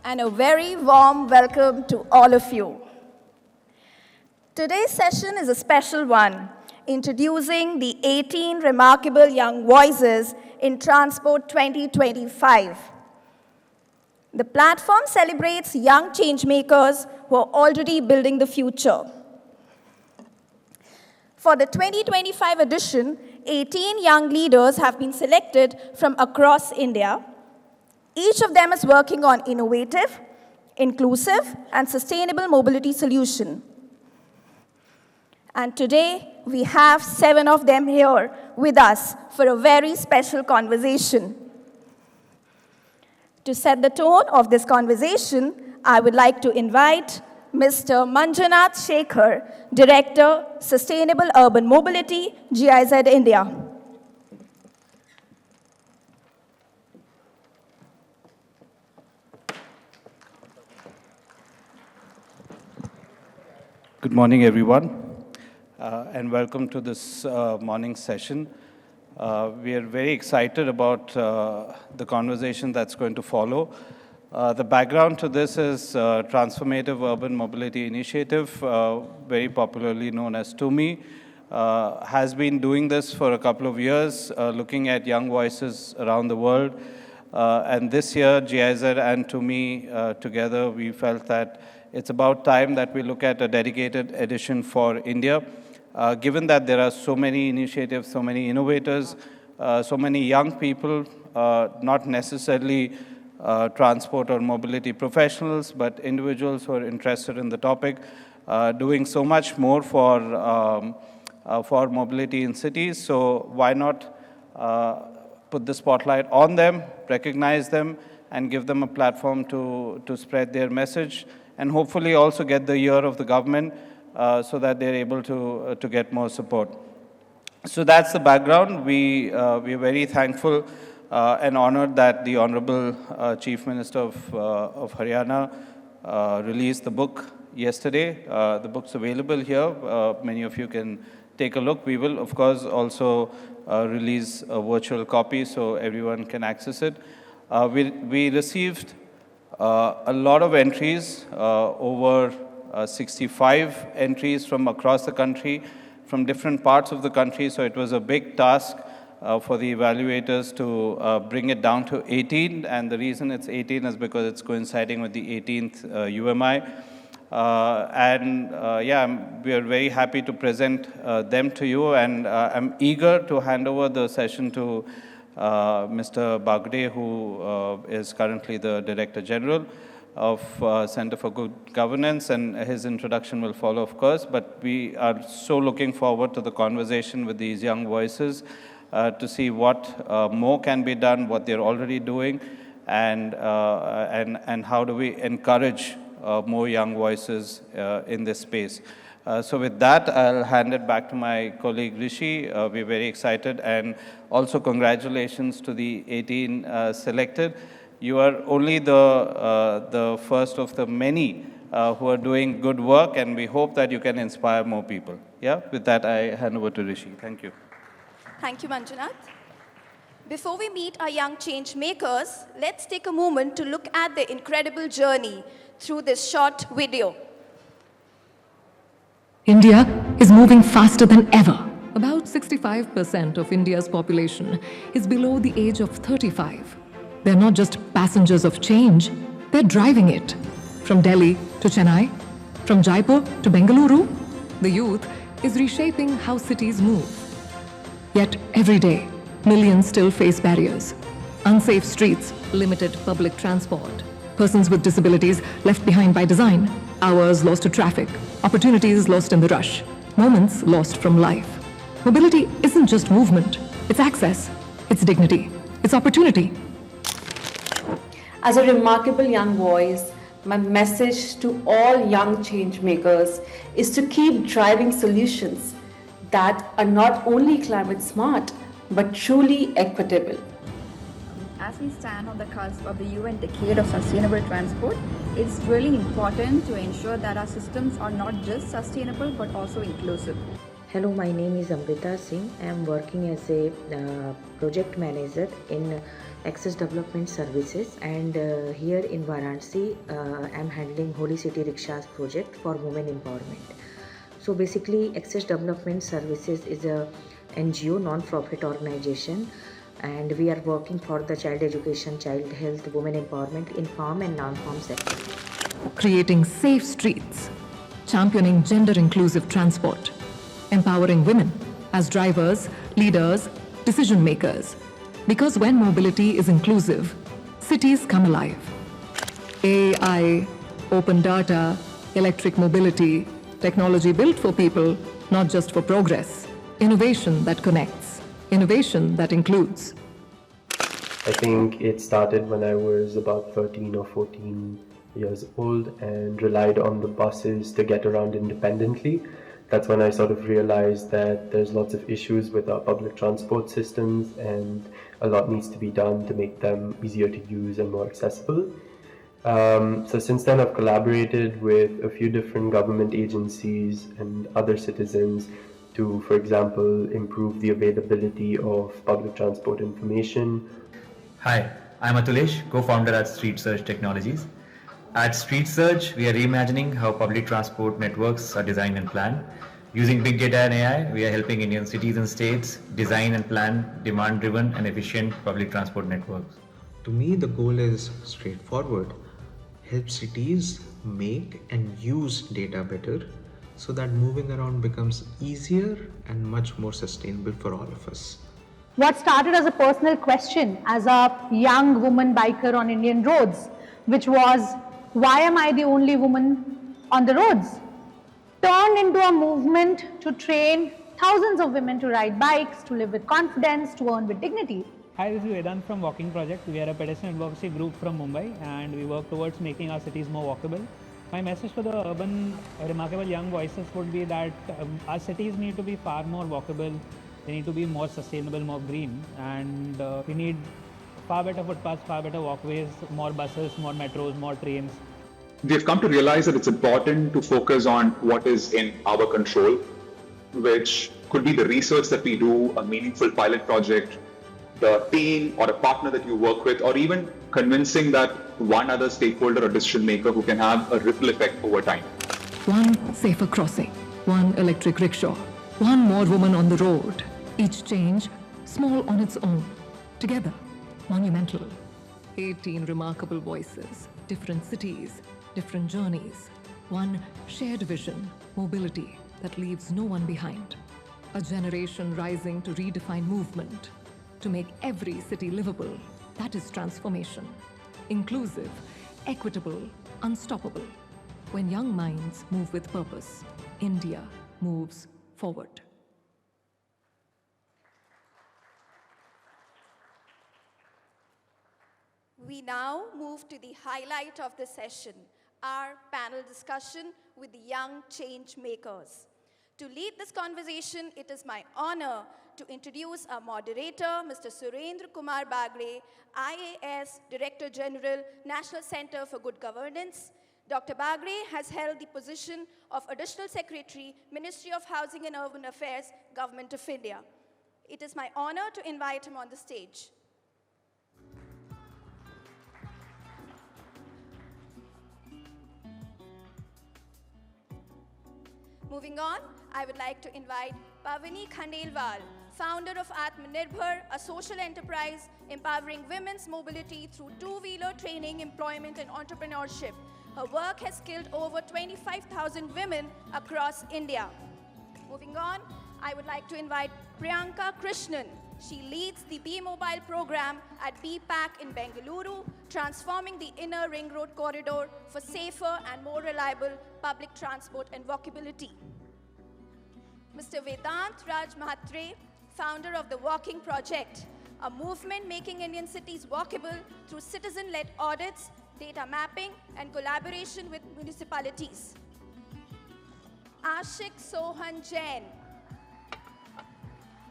and a very warm welcome to all of you. Today's session is a special one, introducing the 18 remarkable young voices in Transport 2025. The platform celebrates young changemakers who are already building the future. For the 2025 edition, 18 young leaders have been selected from across India. Each of them is working on innovative, inclusive, and sustainable mobility solution. And today, we have 7 of them here with us for a very special conversation. To set the tone of this conversation, I would like to invite Mr. Manjunath Shekhar, Director, Sustainable Urban Mobility, GIZ India. Good morning, everyone, and welcome to this morning session. We are very excited about the conversation that's going to follow. The background to this is Transformative Urban Mobility Initiative, very popularly known as TUMI, has been doing this for a couple of years, looking at young voices around the world. And this year, GIZ and TUMI together, we felt that it's about time that we look at a dedicated edition for India. Given that there are so many initiatives, so many innovators, so many young people, not necessarily transport or mobility professionals, but individuals who are interested in the topic, doing so much more for mobility in cities. So why not put the spotlight on them, recognize them, and give them a platform to spread their message, and hopefully also get the ear of the government so that they're able to get more support. So that's the background. We are very thankful and honored that the Honorable Chief Minister of Haryana released the book yesterday. The book's available here. Many of you can take a look. We will, of course, also release a virtual copy so everyone can access it. We received a lot of entries, over 65 entries from across the country, from different parts of the country. So it was a big task for the evaluators to bring it down to 18. And the reason it's 18 is because it's coinciding with the 18th UMI. We are very happy to present them to you. And I'm eager to hand over the session to Mr. Bagde, who is currently the Director General of Center for Good Governance, and his introduction will follow, of course. But we are so looking forward to the conversation with these young voices to see what more can be done, what they're already doing, and how do we encourage more young voices in this space. So with that, I'll hand it back to my colleague Rishi. We're very excited, and also congratulations to the 18 selected. You are only the first of the many who are doing good work, and we hope that you can inspire more people. Yeah, with that, I hand over to Rishi. Thank you. Thank you, Manjunath. Before we meet our young change makers, let's take a moment to look at their incredible journey through this short video. India is moving faster than ever. About 65% of India's population is below the age of 35. They're not just passengers of change, they're driving it. From Delhi to Chennai, from Jaipur to Bengaluru, the youth is reshaping how cities move. Yet every day, millions still face barriers. Unsafe streets, limited public transport, persons with disabilities left behind by design, hours lost to traffic, opportunities lost in the rush, moments lost from life. Mobility isn't just movement, it's access, it's dignity, it's opportunity. As a remarkable young voice, my message to all young change makers is to keep driving solutions that are not only climate smart, but truly equitable. As we stand on the cusp of the UN Decade of Sustainable Transport, it's really important to ensure that our systems are not just sustainable but also inclusive. Hello, my name is Amrita Singh. I am working as a project manager in Access Development Services, and here in Varanasi I'm handling Holy City Rickshaws project for women empowerment. So basically Access Development Services is a NGO, non-profit organization, and we are working for the child education, child health, women empowerment in farm and non-farm sector. Creating safe streets, championing gender-inclusive transport, empowering women as drivers, leaders, decision makers. Because when mobility is inclusive, cities come alive. AI, open data, electric mobility, technology built for people, not just for progress. Innovation that connects, innovation that includes. I think it started when I was about 13 or 14 years old and relied on the buses to get around independently. That's when I sort of realized that there's lots of issues with our public transport systems and a lot needs to be done to make them easier to use and more accessible. So since then I've collaborated with a few different government agencies and other citizens to, for example, improve the availability of public transport information. Hi, I'm Atulesh, co-founder at Street Search Technologies. At Street Search, we are reimagining how public transport networks are designed and planned. Using big data and AI, we are helping Indian cities and states design and plan demand-driven and efficient public transport networks. To me, the goal is straightforward. Help cities make and use data better so that moving around becomes easier and much more sustainable for all of us. What started as a personal question as a young woman biker on Indian roads, which was, why am I the only woman on the roads? Turned into a movement to train thousands of women to ride bikes, to live with confidence, to earn with dignity. Hi, this is Vedant from Walking Project. We are a pedestrian advocacy group from Mumbai and we work towards making our cities more walkable. My message for the urban remarkable young voices would be that our cities need to be far more walkable. They need to be more sustainable, more green, and we need far better footpaths, far better walkways, more buses, more metros, more trains. We've come to realize that it's important to focus on what is in our control, which could be the research that we do, a meaningful pilot project, the team or a partner that you work with, or even convincing that one other stakeholder or decision maker who can have a ripple effect over time. One safer crossing, one electric rickshaw, one more woman on the road. Each change, small on its own, together, monumental. 18 remarkable voices, different cities, different journeys. One shared vision, mobility that leaves no one behind. A generation rising to redefine movement, to make every city livable. That is transformation. Inclusive, equitable, unstoppable. When young minds move with purpose, India moves forward. We now move to the highlight of the session, our panel discussion with the young change makers. To lead this conversation, it is my honor to introduce our moderator, Mr. Surendra Kumar Bagre, IAS Director General, National Center for Good Governance. Dr. Bagre has held the position of Additional Secretary, Ministry of Housing and Urban Affairs, Government of India. It is my honor to invite him on the stage. Moving on, I would like to invite Pavani Khandelwal, founder of Atmanirbhar, a social enterprise empowering women's mobility through two-wheeler training, employment, and entrepreneurship. Her work has skilled over 25,000 women across India. Moving on, I would like to invite Priyanka Krishnan. She leads the B-Mobile program at BPAC in Bengaluru, transforming the inner ring road corridor for safer and more reliable public transport and walkability. Mr. Vedant Raj Mahatre, founder of the Walking Project, a movement making Indian cities walkable through citizen-led audits, data mapping, and collaboration with municipalities. Ashik Sohan Jain,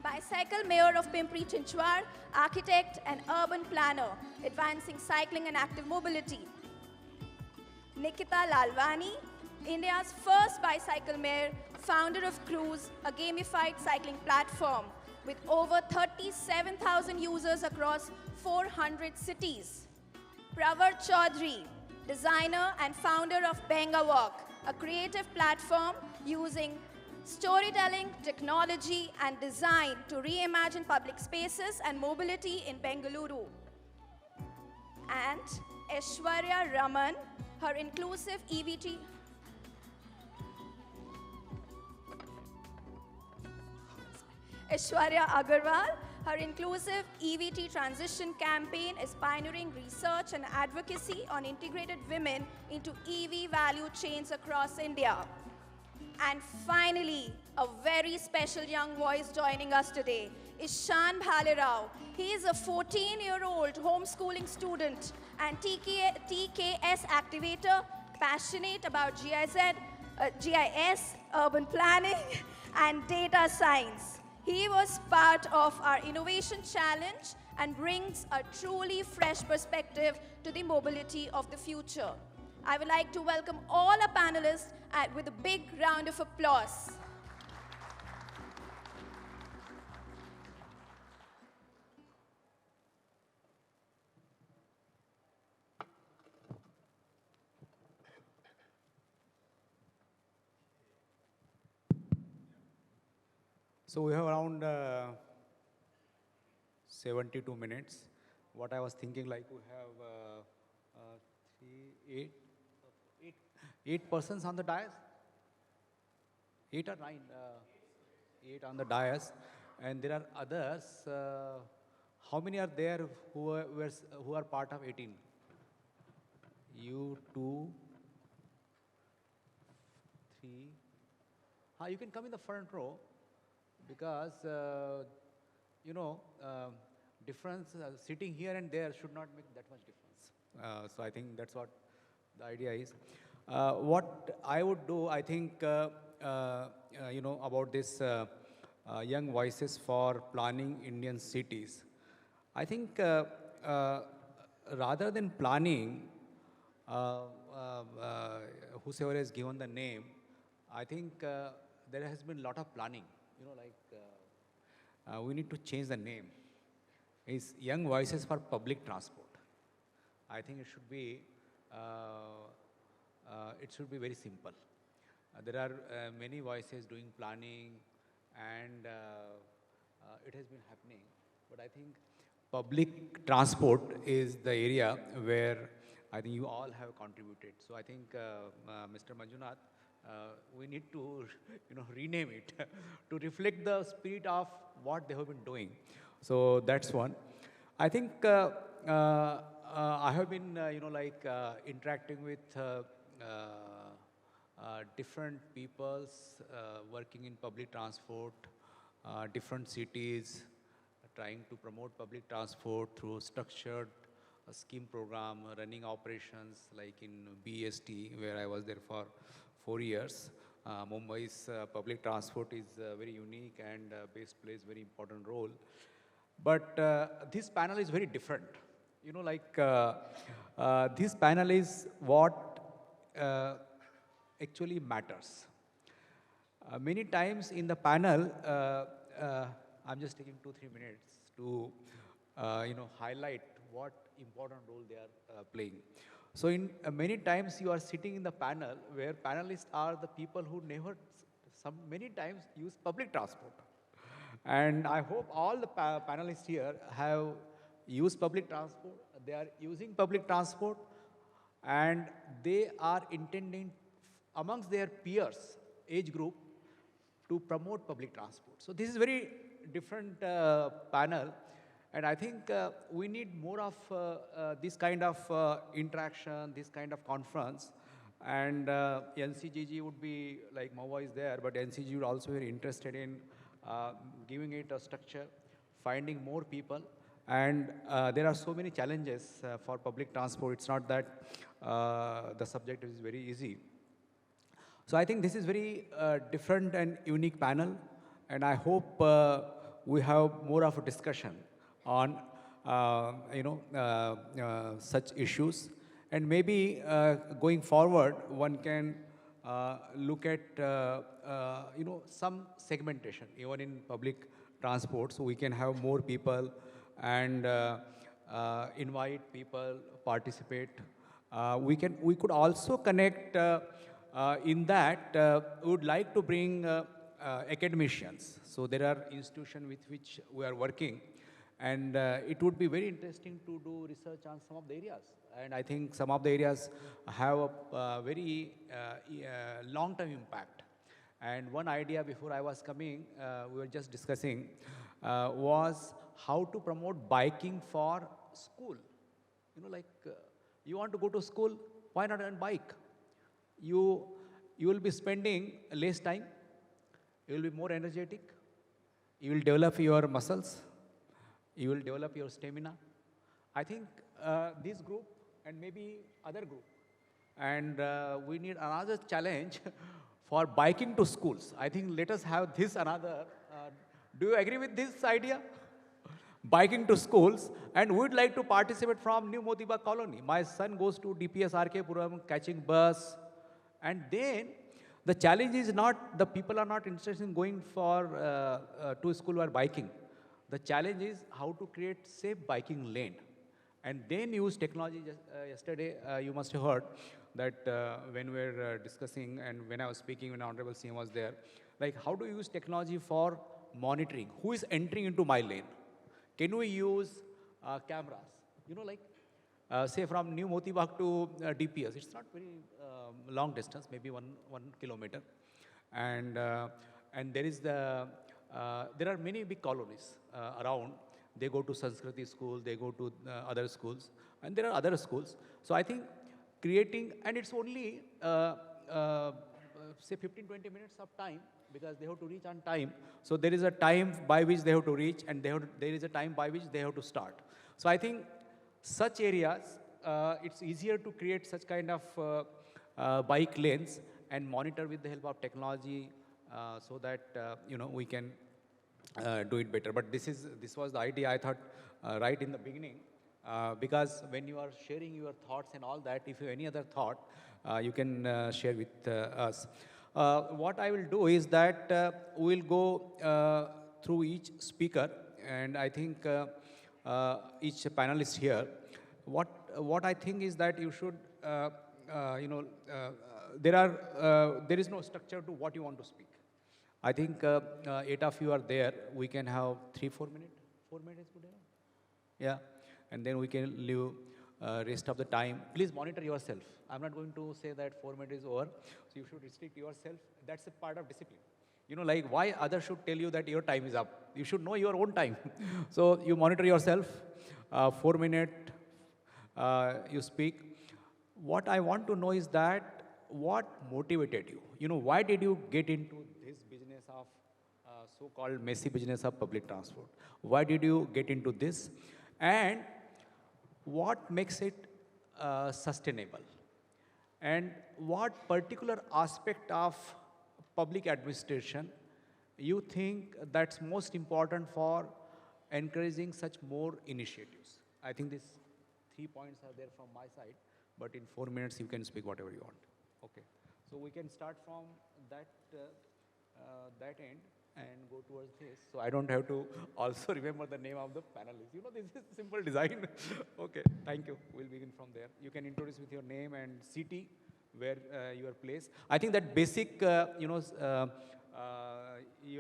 bicycle mayor of Pimpri Chinchwad, architect and urban planner, advancing cycling and active mobility. Nikita Lalwani, India's first bicycle mayor, founder of Cruise, a gamified cycling platform. with over 37,000 users across 400 cities. Pravar Chaudhary, designer and founder of Benga Walk, a creative platform using storytelling, technology, and design to reimagine public spaces and mobility in Bengaluru. And Aishwarya Raman, her inclusive EVT Aishwarya Agarwal, her inclusive EVT transition campaign is pioneering research and advocacy on integrated women into EV value chains across India. And finally, a very special young voice joining us today is Shan Bhalerao. He is a 14-year-old homeschooling student and TKS activator, passionate about GIS, urban planning, and data science. He was part of our Innovation Challenge and brings a truly fresh perspective to the mobility of the future. I would like to welcome all our panelists with a big round of applause. So we have around 72 minutes. What I was thinking, like we have eight persons on the dais, 8 or 9, 8 on the dais, and there are others. How many are there who are part of 18? You 2, 3. You can come in the front row. Because, difference, sitting here and there should not make that much difference. So I think that's what the idea is. What I would do, I think, about this young voices for planning Indian cities. I think rather than planning, whosoever has given the name, I think there has been a lot of planning. We need to change the name. It's Young Voices for Public Transport. I think it should be very simple. There are many voices doing planning, and it has been happening. But I think public transport is the area where I think you all have contributed. So I think Mr. Manjunath, we need to rename it to reflect the spirit of what they have been doing. So that's one. I think I have been interacting with different peoples working in public transport, different cities, trying to promote public transport through structured scheme program, running operations like in BST, where I was there for 4 years. Mumbai's public transport is very unique, and base plays very important role. But this panel is very different. This panel is what actually matters. Many times in the panel, I'm just taking 2-3 minutes to highlight what important role they are playing. So in many times you are sitting in the panel where panelists are the people who never, many times use public transport. And I hope all the panelists here have used public transport. They are using public transport, and they are intending amongst their peers, age group, to promote public transport. So this is very different panel. And I think we need more of this kind of interaction, this kind of conference. And NCGG would be, like Mawa is there, but NCG would also be very interested in giving it a structure, finding more people. And there are so many challenges for public transport. It's not that the subject is very easy. So I think this is very different and unique panel. And I hope we have more of a discussion on such issues, and maybe going forward one can look at some segmentation even in public transport, so we can have more people and invite people, participate. We could also connect in that we would like to bring academicians. So there are institutions with which we are working, and it would be very interesting to do research on some of the areas. And I think some of the areas have a very long-term impact. And one idea before I was coming, we were just discussing, was how to promote biking for school. You know, like you want to go to school, why not on bike? You will be spending less time, you will be more energetic, you will develop your muscles, you will develop your stamina. I think this group and maybe other group, and we need another challenge for biking to schools. I think let us have this another. Do you agree with this idea? Biking to schools, and would like to participate from New Motiba Colony. My son goes to DPS RK Puram, catching bus, and then the challenge is not, the people are not interested in going for to school or biking. The challenge is how to create safe biking lane, and then use technology. Yesterday, you must have heard that when we were discussing and when I was speaking, when Honorable CM was there, like how to use technology for monitoring who is entering into my lane. Can we use cameras? You know, like say from New Motibag to DPS, it's not very long distance, maybe one kilometer, and there is there are many big colonies around. They go to Sanskriti school, they go to other schools, and there are other schools. So I think creating, and it's only say 15-20 minutes of time, because they have to reach on time. So there is a time by which they have to reach, and there is a time by which they have to start. So I think such areas, it's easier to create such kind of bike lanes and monitor with the help of technology, so that we can do it better. But this was the idea I thought right in the beginning, because when you are sharing your thoughts and all that, if you have any other thought, you can share with us. What I will do is that we will go through each speaker, and I think each panelist here. What I think is that you should, there is no structure to what you want to speak. I think 8 of you are there. We can have 3-4 minutes. 4 minutes, yeah, and then we can leave rest of the time. Please monitor yourself. I'm not going to say that 4 minutes is over, so you should restrict yourself. That's a part of discipline. You know, like why others should tell you that your time is up. You should know your own time. So you monitor yourself. 4 minutes, you speak. What I want to know is that what motivated you? You know, why did you get into this business of so-called messy business of public transport? Why did you get into this? And what makes it sustainable? And what particular aspect of public administration you think that's most important for encouraging such more initiatives? I think these 3 points are there from my side, but in 4 minutes you can speak whatever you want. Okay, so we can start from that end and go towards this. So I don't have to also remember the name of the panelists. You know, this is simple design. Okay, thank you. We'll begin from there. You can introduce with your name and city where you are placed. I think that basic, your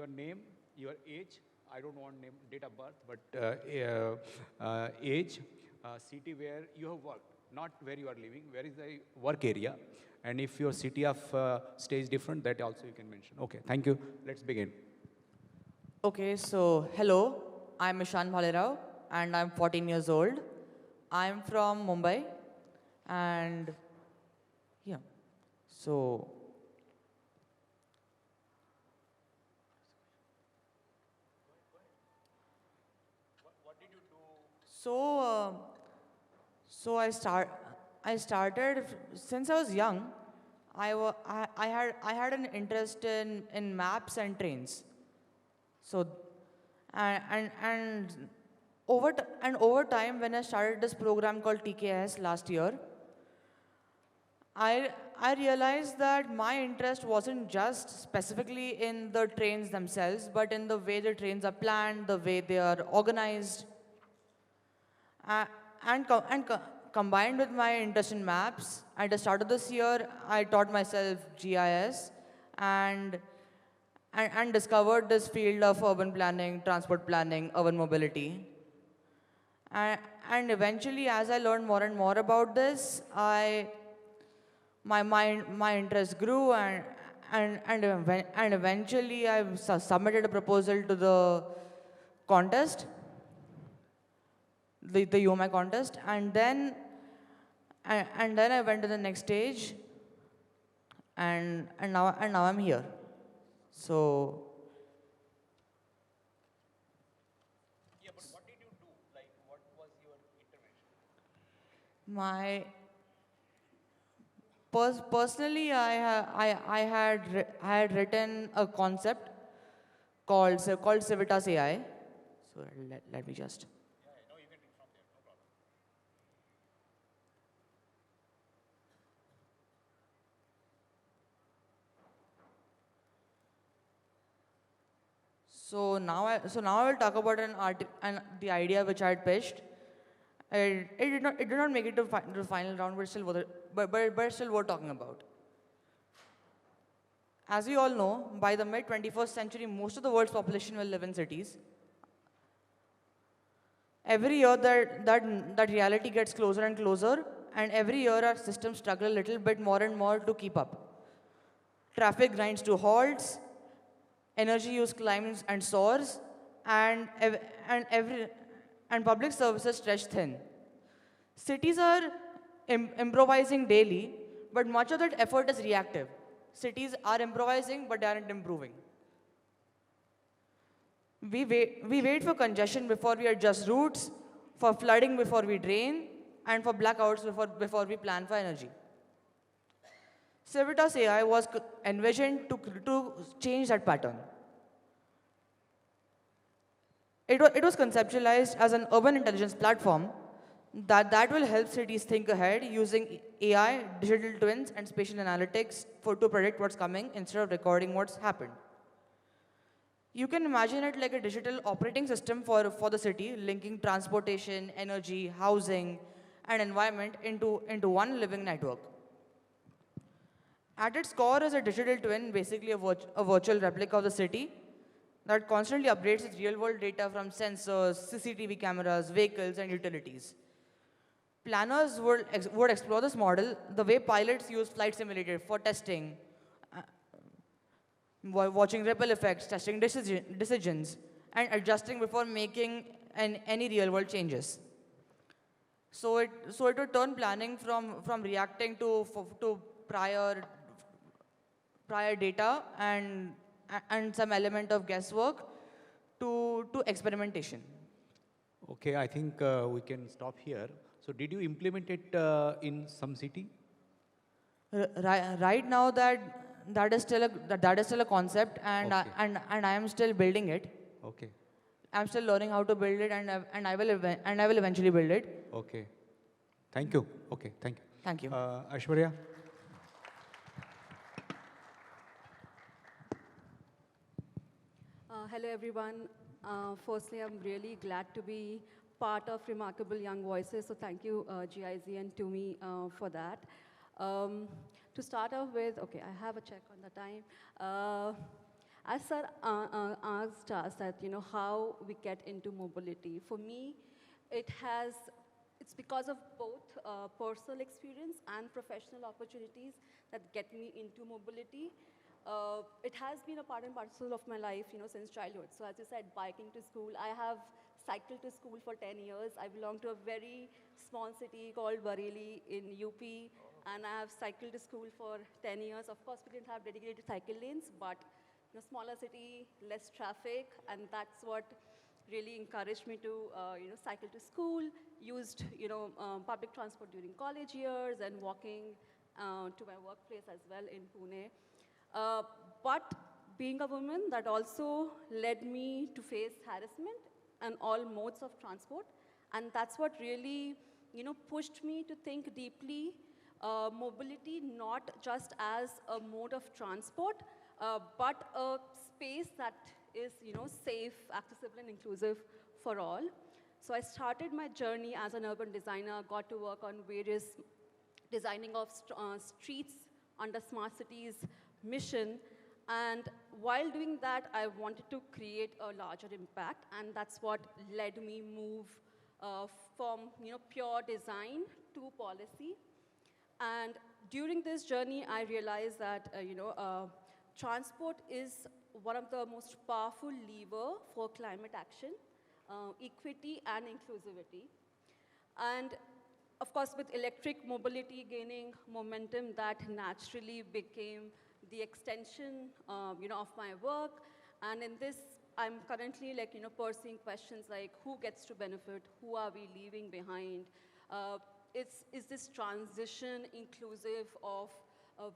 name, your age. I don't want name, date of birth, but age, city where you have worked, not where you are living, where is the work area. And if your city of stay is different, that also you can mention. Okay, thank you. Let's begin. Okay, so hello, I'm Ishan Bhalerao and I'm 14 years old. I'm from Mumbai and yeah, so What did you do? So I started since I was young. I had an interest in maps and trains. So and over time when I started this program called TKS last year, I realized that my interest wasn't just specifically in the trains themselves, but in the way the trains are planned, the way they are organized, uh, and combined with my interest in maps. At the start of this year, I taught myself GIS and and discovered this field of urban planning, transport planning, urban mobility. And, and eventually, as I learned more and more about this, my interest grew, and eventually I submitted a proposal to the contest, the UMI contest, and then I went to the next stage, and now I'm here. So. My personally, I had written a concept called Civitas AI. So let me just. So now I will talk about the idea which I had pitched. It did not make it to the final round, but still worth talking about. As we all know, by the mid 21st century, most of the world's population will live in cities. Every year, that reality gets closer and closer, and every year our systems struggle a little bit more and more to keep up. Traffic grinds to halts, energy use climbs and soars, and public services stretch thin. Cities are improvising daily, but much of that effort is reactive. Cities are improvising, but they aren't improving. We wait for congestion before we adjust routes, for flooding before we drain, and for blackouts before we plan for energy. Civitas AI was envisioned to change that pattern. It was conceptualized as an urban intelligence platform that will help cities think ahead using AI, digital twins, and spatial analytics to predict what's coming instead of recording what's happened. You can imagine it like a digital operating system for the city, linking transportation, energy, housing, and environment into one living network. At its core is a digital twin, basically a virtual replica of the city that constantly updates its real-world data from sensors, CCTV cameras, vehicles, and utilities. Planners would explore this model the way pilots use flight simulator for testing, watching ripple effects, testing decisions, and adjusting before making any real-world changes. So it would turn planning from reacting to prior data and some element of guesswork to experimentation. Okay, I think we can stop here. So did you implement it in some city? Right now that is still a concept, and Okay. I am still building it. Okay, I'm still learning how to build it, and I will eventually build it. okay. Thank you. Okay, thank you. Thank you. Aishwarya? Hello, everyone. Firstly, I'm really glad to be part of Remarkable Young Voices, so thank you, GIZ and Tumi, for that. To start off with, okay, I have a check on the time. As sir asked us that, how we get into mobility. For me, it's because of both personal experience and professional opportunities that get me into mobility. It has been a part and parcel of my life, since childhood. So as you said, biking to school, I have cycled to school for 10 years. I belong to a very small city called Bareilly in UP, and I have cycled to school for 10 years. Of course, we didn't have dedicated cycle lanes, but smaller city, less traffic, and that's what really encouraged me to, cycle to school, used, public transport during college years, and walking to my workplace as well in Pune. But being a woman, that also led me to face harassment and all modes of transport. And that's what really, pushed me to think deeply mobility not just as a mode of transport, but a space that is, safe, accessible, and inclusive for all. So I started my journey as an urban designer, got to work on various designing of streets under smart cities mission. And while doing that, I wanted to create a larger impact, and that's what led me move from pure design to policy. And during this journey, I realized that transport is one of the most powerful lever for climate action, equity, and inclusivity. And of course, with electric mobility gaining momentum, that naturally became the extension, of my work. And in this, I'm currently pursuing questions like who gets to benefit, who are we leaving behind? Is this transition inclusive of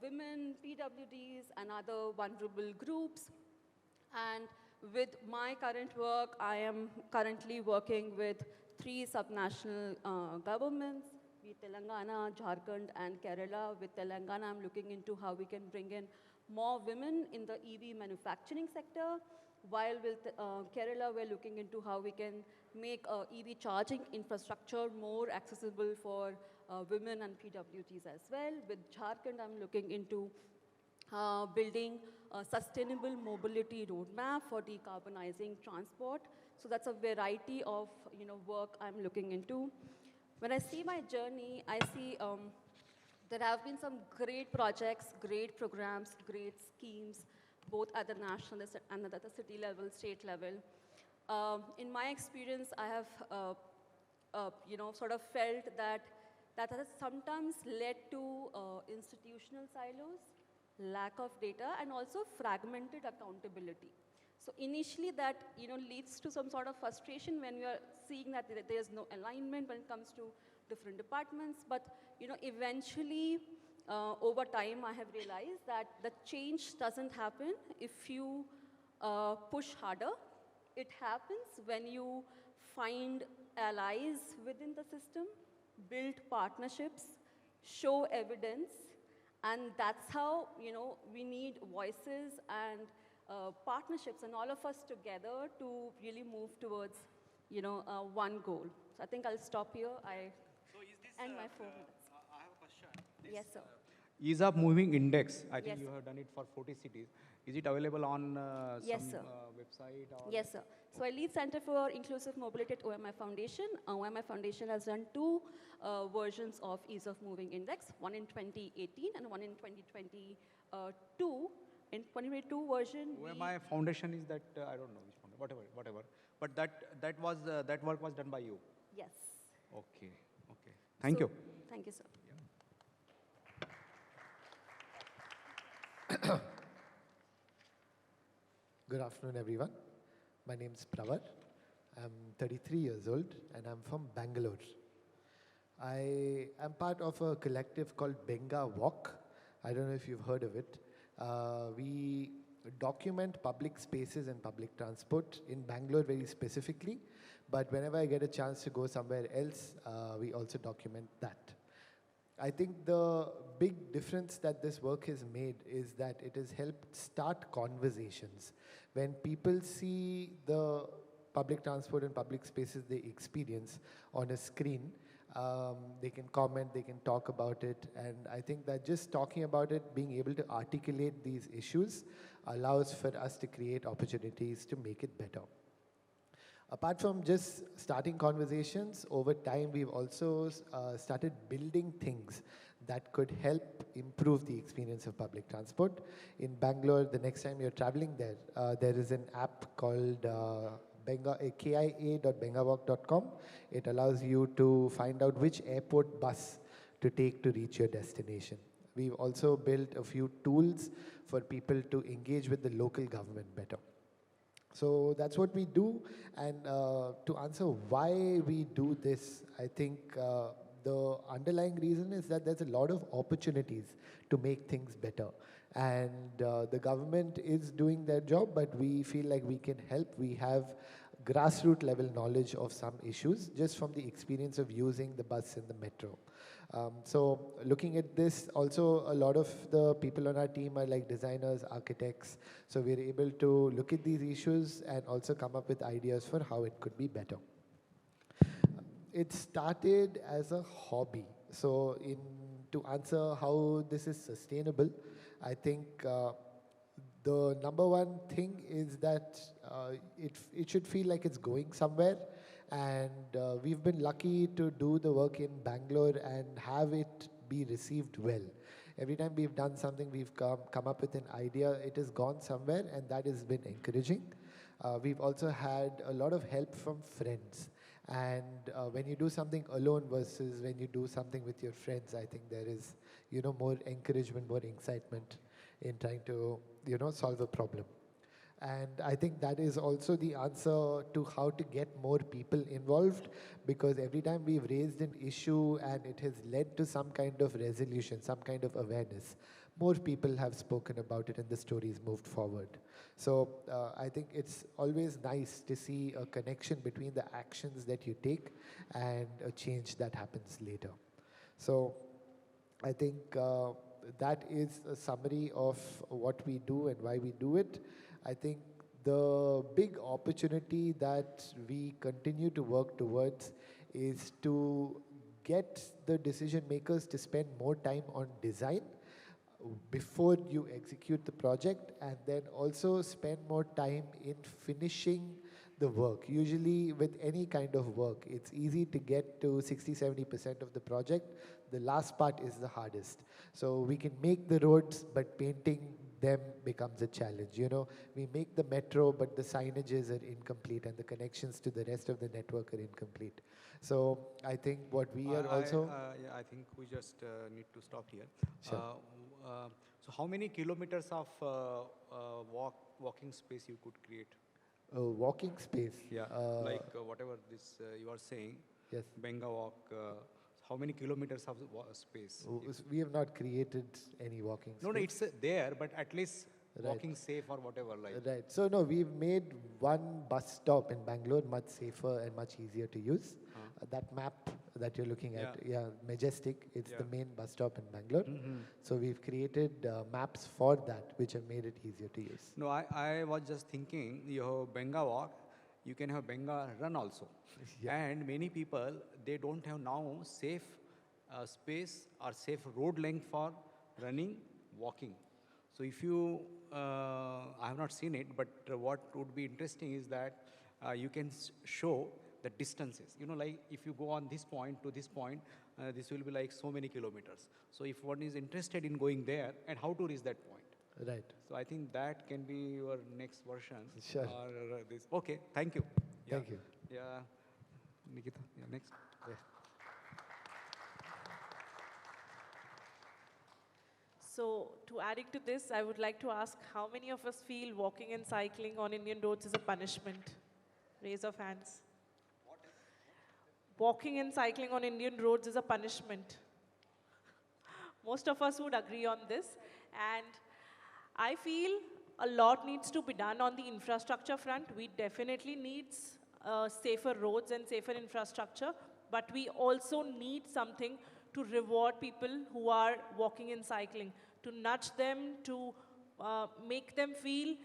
women, PWDs, and other vulnerable groups? And with my current work, I am currently working with 3 subnational governments, be it Telangana, Jharkhand, and Kerala. With Telangana, I'm looking into how we can bring in more women in the EV manufacturing sector, while with Kerala, we're looking into how we can make EV charging infrastructure more accessible for women and PWDs as well. With Jharkhand, I'm looking into building a sustainable mobility roadmap for decarbonizing transport. So that's a variety of work I'm looking into. When I see my journey, I see there have been some great projects, great programs, great schemes, both at the national and at the city level, state level. In my experience, I have sort of felt that has sometimes led to institutional silos, lack of data, and also fragmented accountability. So initially that leads to some sort of frustration when we are seeing that there is no alignment when it comes to different departments. But eventually over time I have realized that the change doesn't happen if you push harder. It happens when you find allies within the system, build partnerships, show evidence, and that's how we need voices and partnerships and all of us together to really move towards one goal. So I think I'll stop here. I end my 4 minutes. I have a question. Yes, sir. Ease of moving index, I think Yes, you sir. have done it for 40 cities. Is it available on Yes, some sir. website? Or Yes, sir. So I lead Center for Inclusive Mobility at OMI Foundation. OMI Foundation has done 2 versions of Ease of Moving Index, one in 2018 and one in 2022. In 2022 version, OMI Foundation is that, I don't know which one, whatever. But that work was done by you? Yes. Okay. Thank you. Thank you, sir. Good afternoon, everyone. My name is Pravar. I'm 33 years old and I'm from Bangalore. I am part of a collective called Benga Walk. I don't know if you've heard of it. We document public spaces and public transport in Bangalore very specifically, but whenever I get a chance to go somewhere else, we also document that. I think the big difference that this work has made is that it has helped start conversations. When people see the public transport and public spaces they experience on a screen, they can comment, they can talk about it, and I think that just talking about it, being able to articulate these issues allows for us to create opportunities to make it better. Apart from just starting conversations, over time we've also started building things that could help improve the experience of public transport. In Bangalore, the next time you're traveling there, there is an app called kia.bengawalk.com. It allows you to find out which airport bus to take to reach your destination. We've also built a few tools for people to engage with the local government better. So that's what we do, and to answer why we do this, I think the underlying reason is that there's a lot of opportunities to make things better, and the government is doing their job, but we feel like we can help. We have grassroots level knowledge of some issues just from the experience of using the bus and the metro. So looking at this, also a lot of the people on our team are like designers, architects. So we're able to look at these issues and also come up with ideas for how it could be better. It started as a hobby. So to answer how this is sustainable, I think the number one thing is that it should feel like it's going somewhere. And we've been lucky to do the work in Bangalore and have it be received well. Every time we've done something, we've come up with an idea, it has gone somewhere, and that has been encouraging. We've also had a lot of help from friends. And when you do something alone versus when you do something with your friends, I think there is, more encouragement, more excitement in trying to, solve a problem. And I think that is also the answer to how to get more people involved, because every time we've raised an issue and it has led to some kind of resolution, some kind of awareness, more people have spoken about it and the stories moved forward. So I think it's always nice to see a connection between the actions that you take and a change that happens later. So I think that is a summary of what we do and why we do it. I think the big opportunity that we continue to work towards is to get the decision makers to spend more time on design before you execute the project, and then also spend more time in finishing the work. Usually with any kind of work, it's easy to get to 60-70% of the project. The last part is the hardest. So we can make the roads, but painting them becomes a challenge. We make the metro, but the signages are incomplete and the connections to the rest of the network are incomplete. So I think what we are also... Yeah, I think we just need to stop here. Sure. So how many kilometers of walking space you could create? Walking space? Yeah, like whatever this you are saying. Yes. Benga walk. How many kilometers of space? We have not created any walking space. No, it's there, but at least Right. walking safe or whatever. Like. Right. So no, we've made one bus stop in Bangalore much safer and much easier to use. That map that you're looking at, Majestic, it's the main bus stop in Bangalore. So we've created maps for that, which have made it easier to use. No, I was just thinking, you have Benga walk, you can have Benga run also. And many people, they don't have now safe space or safe road length for running, walking. So if you, I have not seen it, but what would be interesting is that you can show the distances. Like if you go on this point to this point, this will be like so many kilometers. So if one is interested in going there and how to reach that point. Right. So I think that can be your next version. Sure. Or this. Okay, thank you. Yeah. Thank you. Yeah, Nikita, yeah, next. Yeah. So, to adding to this, I would like to ask how many of us feel walking and cycling on Indian roads is a punishment? Raise of hands. Walking and cycling on Indian roads is a punishment. Most of us would agree on this. And I feel a lot needs to be done on the infrastructure front. We definitely need safer roads and safer infrastructure, but we also need something to reward people who are walking and cycling, to nudge them, to make them feel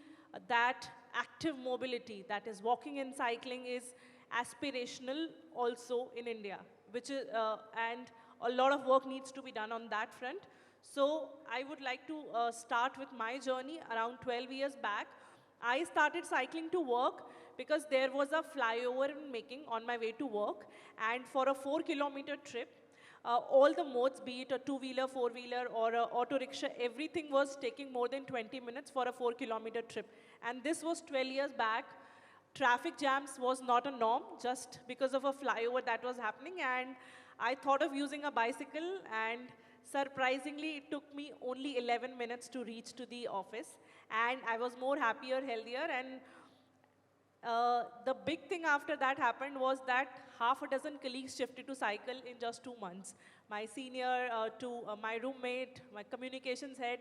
that active mobility, that is walking and cycling, is aspirational also in India, which is, and a lot of work needs to be done on that front. So I would like to start with my journey around 12 years back. I started cycling to work because there was a flyover in making on my way to work, and for a 4-kilometer trip, all the modes, be it a two-wheeler, four-wheeler, or a auto rickshaw, everything was taking more than 20 minutes for a 4-kilometer trip. And this was 12 years back. Traffic jams was not a norm just because of a flyover that was happening. And I thought of using a bicycle, and surprisingly, it took me only 11 minutes to reach to the office. And I was more happier, healthier, and the big thing after that happened was that half a dozen colleagues shifted to cycle in just 2 months. My senior to my roommate, my communications head,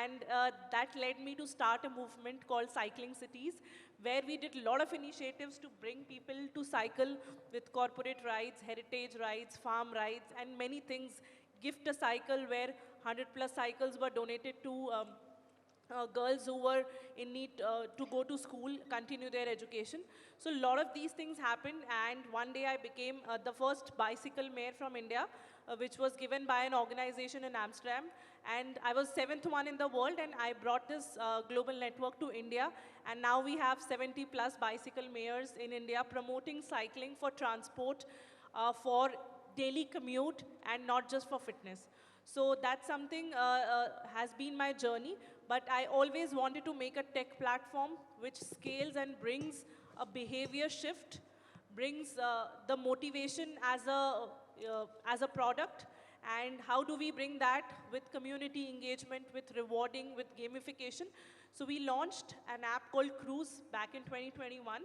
and that led me to start a movement called Cycling Cities, where we did a lot of initiatives to bring people to cycle with corporate rides, heritage rides, farm rides, and many things gift a cycle where 100 plus cycles were donated to girls who were in need to go to school, continue their education. So a lot of these things happened, and one day I became the first bicycle mayor from India, which was given by an organization in Amsterdam. And I was 7th one in the world, and I brought this global network to India. And now we have 70 plus bicycle mayors in India promoting cycling for transport, for daily commute, and not just for fitness. So that's something has been my journey, but I always wanted to make a tech platform which scales and brings a behavior shift, brings the motivation as a product, and how do we bring that with community engagement, with rewarding, with gamification. So we launched an app called Cruise back in 2021.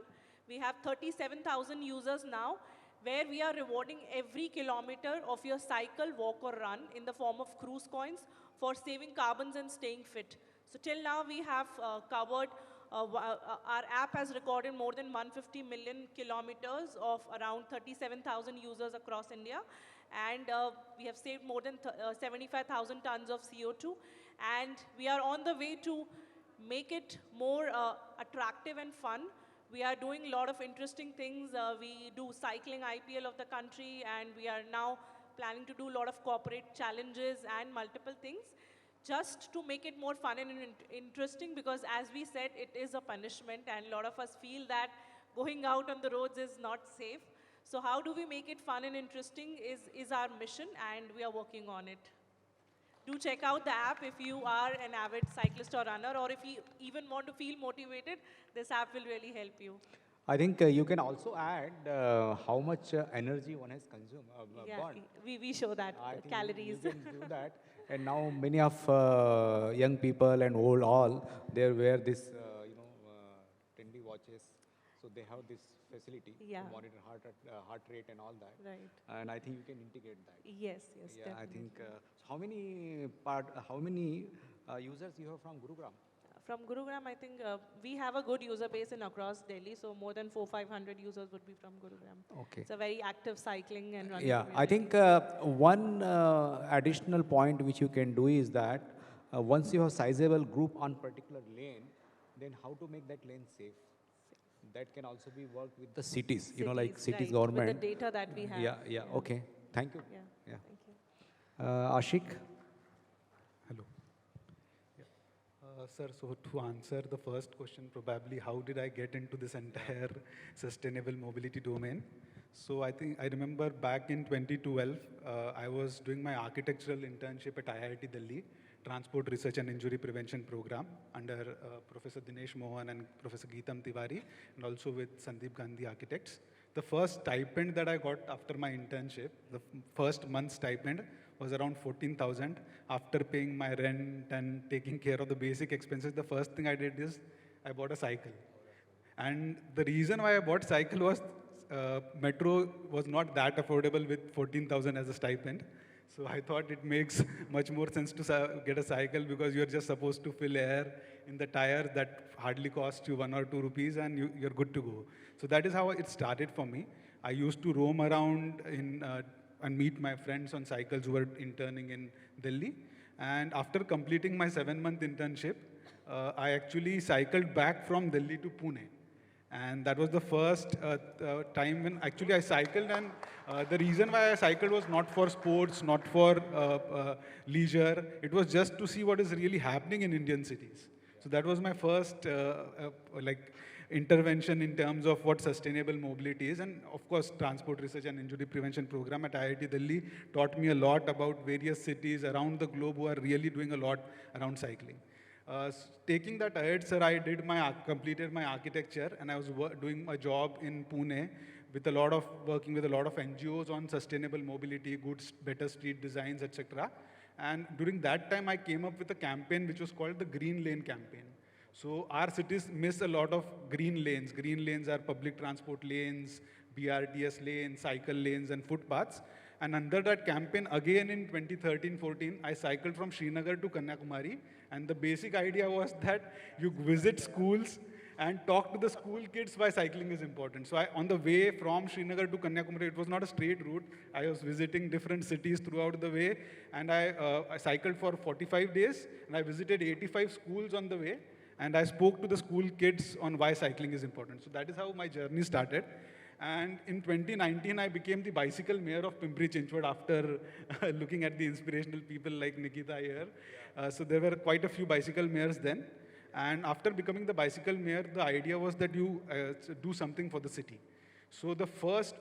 We have 37,000 users now, where we are rewarding every kilometer of your cycle, walk or run in the form of cruise coins for saving carbons and staying fit. So till now we have covered, our app has recorded more than 150 million kilometers of around 37,000 users across India. And we have saved more than 75,000 tons of CO2. And we are on the way to make it more attractive and fun. We are doing a lot of interesting things. We do cycling IPL of the country, and we are now planning to do a lot of corporate challenges and multiple things, just to make it more fun and interesting, because as we said, it is a punishment, and a lot of us feel that going out on the roads is not safe. So how do we make it fun and interesting is our mission, and we are working on it. Do check out the app if you are an avid cyclist or runner, or if you even want to feel motivated, this app will really help you. I think you can also add how much energy one has consumed, burned. We show that, I think calories. you can do that. And now many of young people and old all, they wear this, trendy watches. So they have this facility to monitor heart rate and all that. Right. And I think you can integrate that. Yes, Yeah, definitely. I think. How many users you have from Gurugram? From Gurugram, I think we have a good user base in across Delhi, so more than 400-500 users would be from Gurugram. Okay. It's a very active cycling and running Yeah, I community. think one additional point which you can do is that once you have sizable group on particular lane, then how to make that lane safe? That can also be worked with the cities, like cities right, government. with the data that we have. Yeah, okay. Thank you. Yeah. Thank you. Ashik? Hello. Sir, so to answer the first question, probably how did I get into this entire sustainable mobility domain? So I think I remember back in 2012, I was doing my architectural internship at IIT Delhi, Transport Research and Injury Prevention Program under Professor Dinesh Mohan and Professor Geetam Tiwari, and also with Sandeep Gandhi Architects. The first stipend that I got after my internship, the first month stipend, was around 14,000. After paying my rent and taking care of the basic expenses, the first thing I did is I bought a cycle. And the reason why I bought cycle was metro was not that affordable with 14,000 as a stipend. So I thought it makes much more sense to get a cycle, because you're just supposed to fill air in the tire that hardly costs you 1 or 2 rupees, and you're good to go. So that is how it started for me. I used to roam around and meet my friends on cycles who were interning in Delhi. And after completing my 7-month internship, I actually cycled back from Delhi to Pune. And that was the first time when actually I cycled, and the reason why I cycled was not for sports, not for leisure. It was just to see what is really happening in Indian cities. So that was my first intervention in terms of what sustainable mobility is. And of course, Transport Research and Injury Prevention Program at IIT Delhi taught me a lot about various cities around the globe who are really doing a lot around cycling. Taking that ahead, sir, I completed my architecture, and I was doing a job in Pune working with a lot of NGOs on sustainable mobility, better street designs, etc. And during that time, I came up with a campaign which was called the Green Lane campaign. So our cities miss a lot of green lanes. Green lanes are public transport lanes, BRTS lanes, cycle lanes, and footpaths. And under that campaign, again in 2013-14, I cycled from Srinagar to Kanyakumari. And the basic idea was that you visit schools and talk to the school kids why cycling is important. So on the way from Srinagar to Kanyakumari, it was not a straight route. I was visiting different cities throughout the way, and I cycled for 45 days, and I visited 85 schools on the way, and I spoke to the school kids on why cycling is important. So that is how my journey started. And in 2019, I became the bicycle mayor of Pimpri Chinchwad after looking at the inspirational people like Nikita here. So there were quite a few bicycle mayors then. And after becoming the bicycle mayor, the idea was that you do something for the city. So the first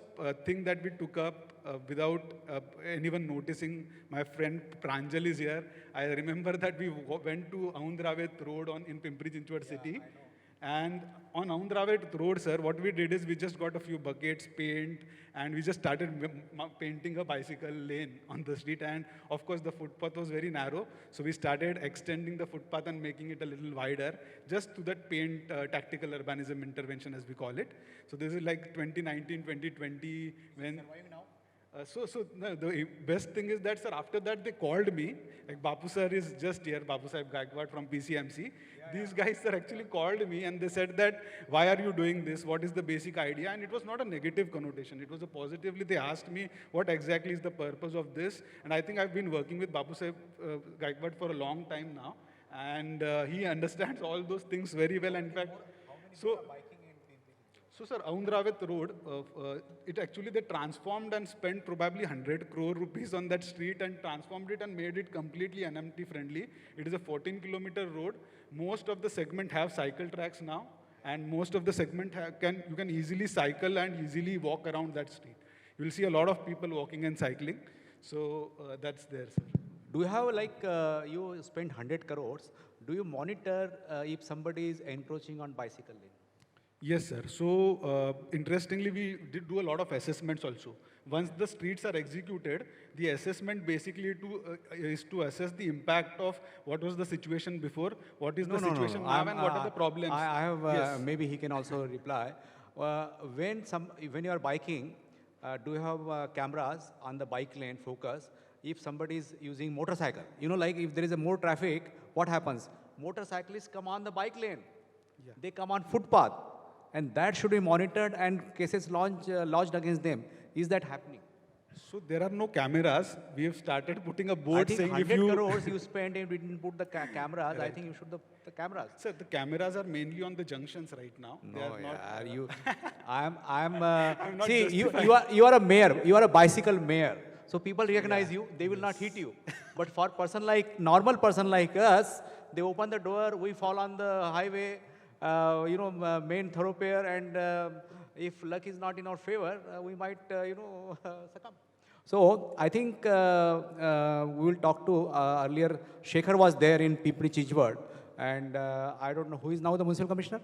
thing that we took up without anyone noticing, my friend Pranjal is here. I remember that we went to Aundravet Road in Pimpri Chinchwad city. And on Aundravet Road, sir, what we did is we just got a few buckets, paint, and we just started painting a bicycle lane on the street. And of course, the footpath was very narrow. So we started extending the footpath and making it a little wider, just to that paint tactical urbanism intervention, as we call it. So this is like 2019, 2020, when... No, the best thing is that, sir, after that, they called me. Like, Bapu sir is just here, Bapu Sahib Gaikwad from PCMC. These guys, sir, actually called me and they said that, why are you doing this? What is the basic idea? And it was not a negative connotation. It was a positively, they asked me, what exactly is the purpose of this? And I think I've been working with Bapu Sahib Gaikwad for a long time now. And he understands all those things very well. In fact, so, sir, Aundravet Road, it actually, they transformed and spent probably 100 crore rupees on that street and transformed it and made it completely NMT friendly. It is a 14-kilometer road. Most of the segment have cycle tracks now, and most of the segment you can easily cycle and easily walk around that street. You will see a lot of people walking and cycling. So that's there, sir. Do you have, like, you spend 100 crores, do you monitor if somebody is encroaching on bicycle lane? Yes, sir. So, interestingly, we did do a lot of assessments also. Once the streets are executed, the assessment basically is to assess the impact of what was the situation before, what is the situation now, and what are the problems. I have, Yes. maybe he can also reply. When you are biking, do you have cameras on the bike lane focus? If somebody is using motorcycle, like if there is more traffic, what happens? Motorcyclists come on the bike lane. Yeah. They come on footpath. And that should be monitored and cases lodged against them. Is that happening? So there are no cameras. We have started putting a board saying if 100 crores you spent and we didn't put the cameras. Right. I think you should the cameras. Sir, the cameras are mainly on the junctions right now. No, they are not, you. I'm I'm not see, you are a mayor. You are a bicycle mayor. So people recognize you. They will not hit you. But for normal person like us, they open the door. We fall on the highway. Main thoroughfare, and if luck is not in our favor, we might, succumb. So I think we will talk to earlier. Shekhar was there in Pimpri Chinchwad, and I don't know who is now the municipal commissioner.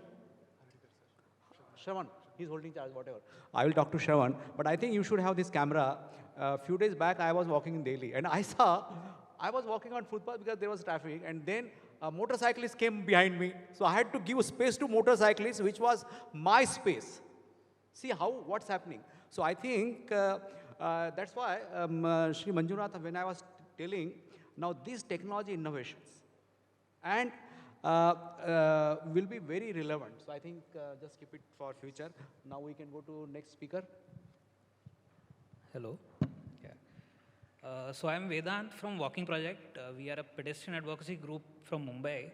Shravan, he's holding charge, whatever. I will talk to Shravan, but I think you should have this camera. A few days back, I was walking in Delhi, and I was walking on footpath because there was traffic, and then a motorcyclist came behind me. So I had to give space to motorcyclists, which was my space. See what's happening. So I think that's why, Shri Manjunath, when I was telling, now these technology innovations and will be very relevant. So I think just keep it for future. Now we can go to next speaker. Hello. So I'm Vedant from Walking Project. We are a pedestrian advocacy group from Mumbai.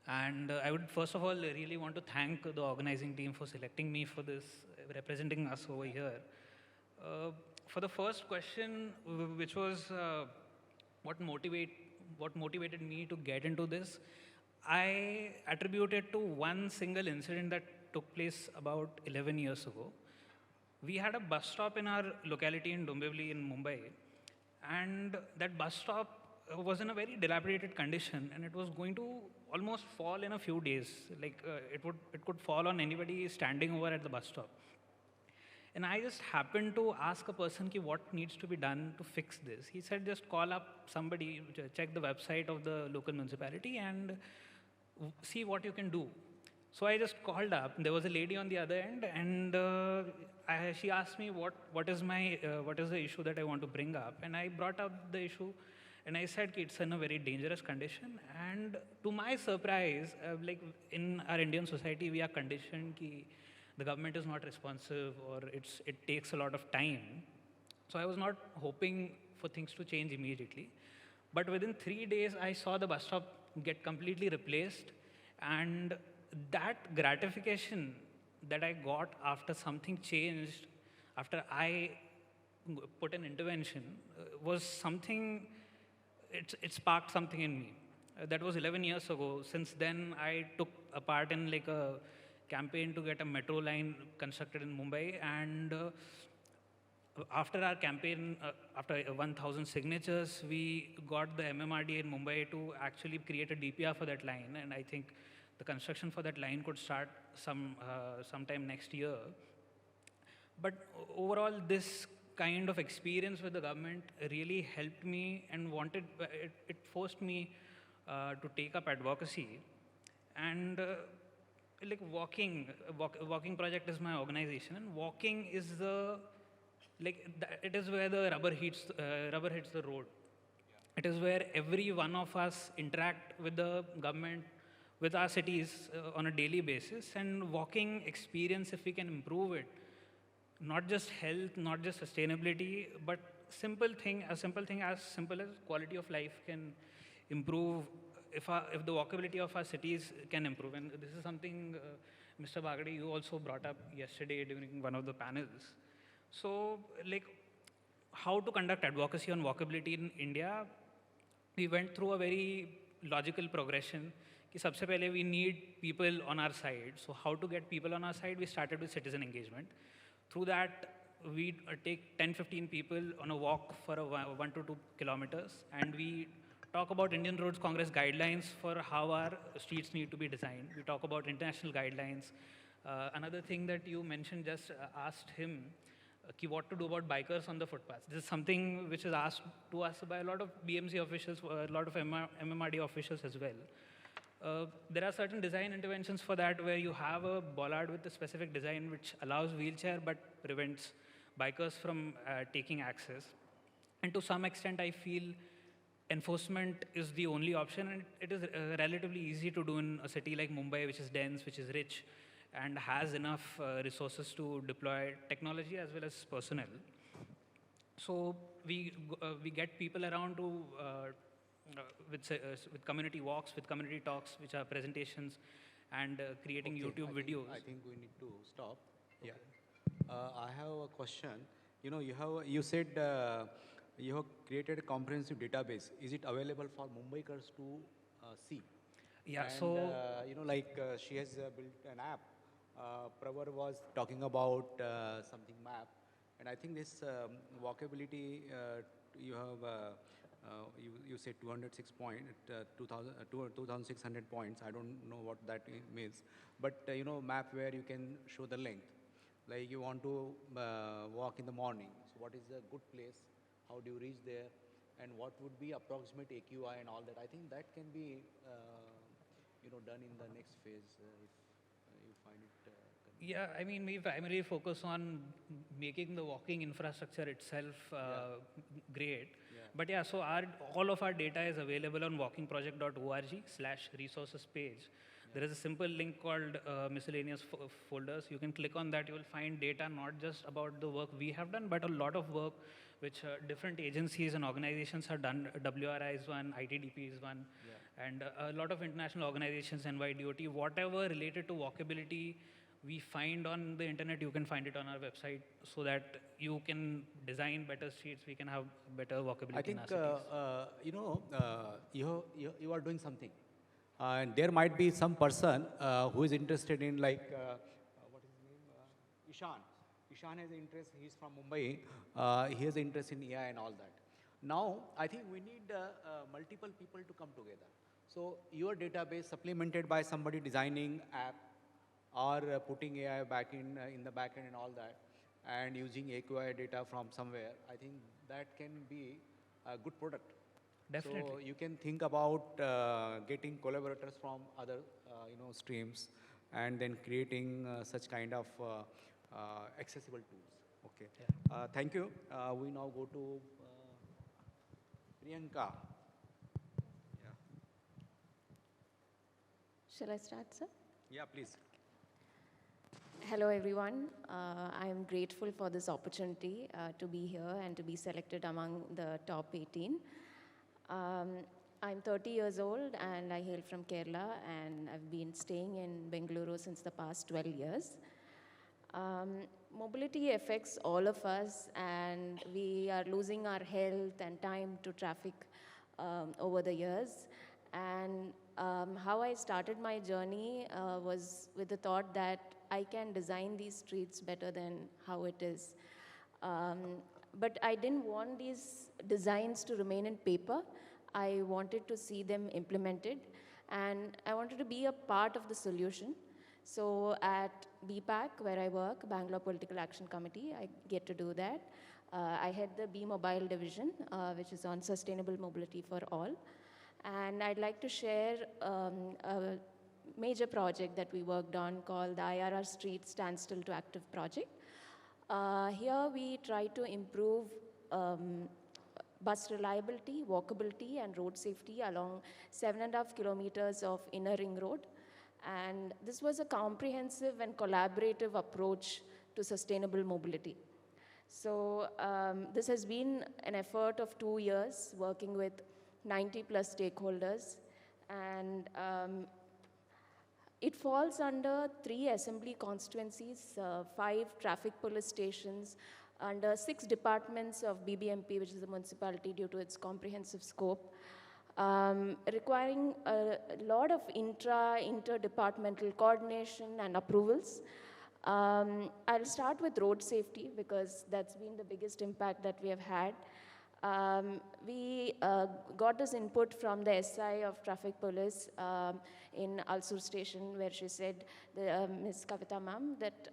And I would first of all really want to thank the organizing team for selecting me for this, representing us over here. For the first question, which was what motivated me to get into this, I attribute it to one single incident that took place about 11 years ago. We had a bus stop in our locality in Dombivli in Mumbai. And that bus stop was in a very dilapidated condition, and it was going to almost fall in a few days. Like it could fall on anybody standing over at the bus stop. And I just happened to ask a person what needs to be done to fix this. He said, just call up somebody, check the website of the local municipality and see what you can do. So I just called up. There was a lady on the other end, and she asked me what is the issue that I want to bring up, and I brought up the issue, And I said, it's in a very dangerous condition. And to my surprise, like in our Indian society, we are conditioned that the government is not responsive or it takes a lot of time. So I was not hoping for things to change immediately. But within 3 days, I saw the bus stop get completely replaced. And that gratification that I got after something changed, after I put an intervention, was something, it sparked something in me. That was 11 years ago. Since then, I took a part in like a campaign to get a metro line constructed in Mumbai. And after our campaign, after 1,000 signatures, we got the MMRD in Mumbai to actually create a DPR for that line. And I think the construction for that line could start sometime next year. But overall, this kind of experience with the government really helped me and it forced me to take up advocacy. And like walking project is my organization, and walking is it is where the rubber hits the road. It is where every one of us interact with the government, with our cities on a daily basis. And walking experience, if we can improve it, not just health, not just sustainability, but a simple thing as simple as quality of life can improve if the walkability of our cities can improve. And this is something, Mr. Bagadi, you also brought up yesterday during one of the panels. So, like, how to conduct advocacy on walkability in India, we went through a very logical progression. Ki sabse pehle we need people on our side. So how to get people on our side? We started with citizen engagement. Through that, we take 10-15 people on a walk for 1 to 2 kilometers, and we talk about Indian Roads Congress guidelines for how our streets need to be designed. We talk about international guidelines. Another thing that you mentioned, just asked him, what to do about bikers on the footpaths. This is something which is asked to us by a lot of BMC officials, a lot of MMRD officials as well. There are certain design interventions for that, where you have a bollard with a specific design which allows wheelchair but prevents bikers from taking access. And to some extent, I feel enforcement is the only option, and it is relatively easy to do in a city like Mumbai, which is dense, which is rich, and has enough resources to deploy technology as well as personnel. So we get people around to with community walks, with community talks, which are presentations, and creating YouTube videos. I think we need to stop. Yeah. I have a question. You said you have created a comprehensive database. Is it available for Mumbaikars to see? Yeah. And, she has built an app. Pravar was talking about something map, and I think this walkability, you have you said 206 point, 2,600 points. I don't know what that means, but map where you can show the length. Like you want to walk in the morning, so what is a good place? How do you reach there? And what would be approximate AQI and all that? I think that can be done in the next phase if you find it. Yeah, I mean, we primarily focus on making the walking infrastructure itself great. Yeah. But yeah, so all of our data is available on walkingproject.org/resources page. There is a simple link called miscellaneous folders. You can click on that. You will find data not just about the work we have done, but a lot of work which different agencies and organizations have done. WRI is one, ITDP is one, and a lot of international organizations, NYDOT, whatever related to walkability we find on the internet, you can find it on our website, so that you can design better streets, we can have better walkability in our cities. You are doing something. And there might be some person who is interested in what is his name? Ishan. Ishan has interest, he's from Mumbai. He has interest in AI and all that. Now, I think we need multiple people to come together. So your database supplemented by somebody designing app or putting AI back in the backend and all that, and using AQI data from somewhere, I think that can be a good product. Definitely. So you can think about getting collaborators from other streams, and then creating such kind of accessible tools. Okay. Yeah. Thank you. We now go to Priyanka. Shall I start, sir? Yeah, please. Hello, everyone. I am grateful for this opportunity to be here and to be selected among the top 18. I'm 30 years old and I hail from Kerala, and I've been staying in Bengaluru since the past 12 years. Mobility affects all of us, and we are losing our health and time to traffic over the years. And how I started my journey was with the thought that I can design these streets better than how it is. But I didn't want these designs to remain in paper. I wanted to see them implemented, and I wanted to be a part of the solution. So at BPAC, where I work, Bangalore Political Action Committee, I get to do that. I head the B Mobile division, which is on sustainable mobility for all. And I'd like to share a major project that we worked on called the IRR Street Standstill to Active project. Here we try to improve bus reliability, walkability, and road safety along 7.5 kilometers of inner ring road. And this was a comprehensive and collaborative approach to sustainable mobility. So this has been an effort of 2 years working with 90 plus stakeholders, and it falls under 3 assembly constituencies, 5 traffic police stations, under 6 departments of BBMP, which is the municipality due to its comprehensive scope, requiring a lot of interdepartmental coordination and approvals. I'll start with road safety because that's been the biggest impact that we have had. We got this input from the SI of traffic police in Alsur station, where she said, Ms. Kavita ma'am, that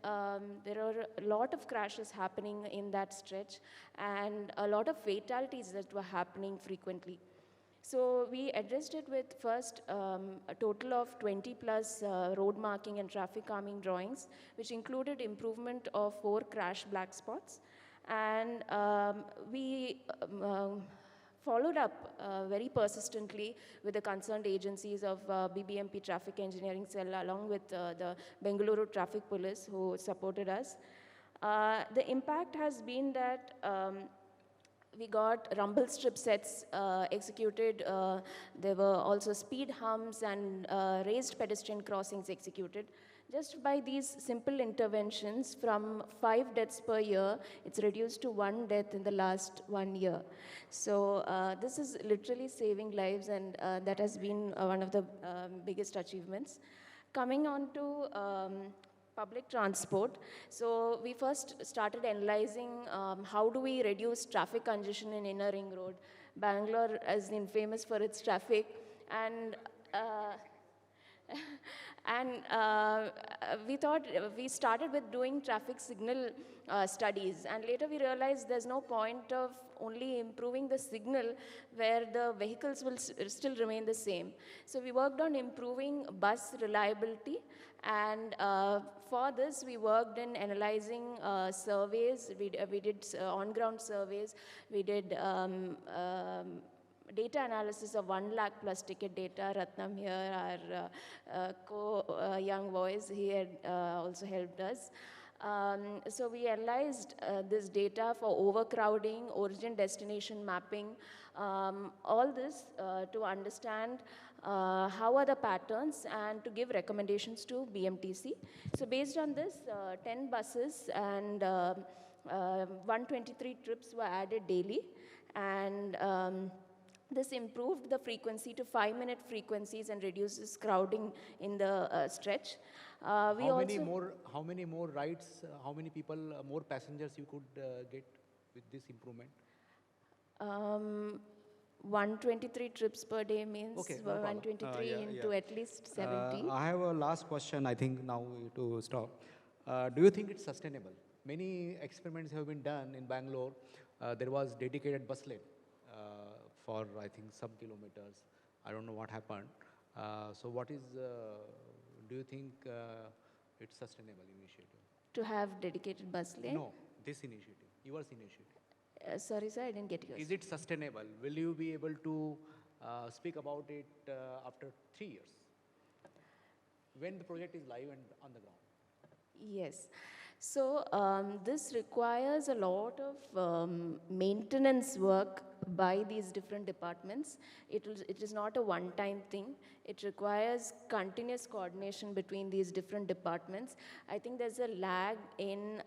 there are a lot of crashes happening in that stretch and a lot of fatalities that were happening frequently. So we addressed it with first a total of 20 plus road marking and traffic calming drawings, which included improvement of 4 crash black spots. And we followed up very persistently with the concerned agencies of BBMP Traffic Engineering Cell along with the Bengaluru Traffic Police who supported us. The impact has been that we got rumble strip sets executed. There were also speed humps and raised pedestrian crossings executed. Just by these simple interventions, from 5 deaths per year, it's reduced to 1 death in the last 1 year. So this is literally saving lives, and that has been one of the biggest achievements. Coming on to public transport. So we first started analyzing how do we reduce traffic congestion in inner ring road. Bangalore is infamous for its traffic, and we started with doing traffic signal studies, and later we realized there's no point of only improving the signal where the vehicles will still remain the same. So we worked on improving bus reliability, and for this we worked in analyzing surveys. We did on-ground surveys. We did data analysis of 1 lakh plus ticket data. Ratnam here, our young voice, he had also helped us. So we analyzed this data for overcrowding, origin-destination mapping, all this to understand how are the patterns and to give recommendations to BMTC. So based on this, 10 buses and 123 trips were added daily, and this improved the frequency to 5-minute frequencies and reduces crowding in the stretch. How many more rides, how many people, more passengers you could get with this improvement? 123 trips per day means Okay, no 123 into at least 70. I have a last question, I think now to stop. Do you think it's sustainable? Many experiments have been done in Bangalore. There was dedicated bus lane for, I think, some kilometers. I don't know what happened. So what is, do you think it's sustainable initiative? To have dedicated bus lane? No, this initiative, yours initiative. Sorry, sir, I didn't get yours. Is it sustainable? Will you be able to speak about it after 3 years? when the project is live and on the ground? Yes. So this requires a lot of maintenance work by these different departments. It is not a one-time thing. It requires continuous coordination between these different departments. I think there's a lag in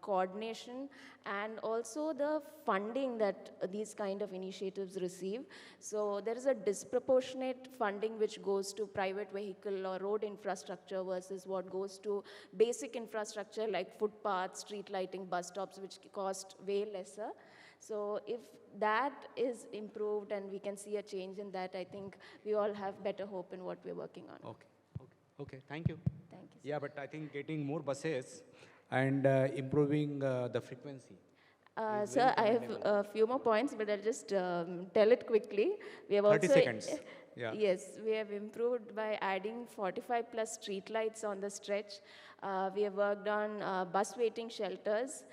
coordination and also the funding that these kind of initiatives receive. So there is a disproportionate funding which goes to private vehicle or road infrastructure versus what goes to basic infrastructure like footpaths, street lighting, bus stops, which cost way lesser. So if that is improved and we can see a change in that, I think we all have better hope in what we're working on. Okay, thank you. Thank you. Yeah, but I think getting more buses and improving the frequency. Sir, I have a few more points, but I'll just tell it quickly. We have 30 also, seconds. Yeah. Yes, we have improved by adding 45 plus street lights on the stretch. We have worked on bus waiting shelters.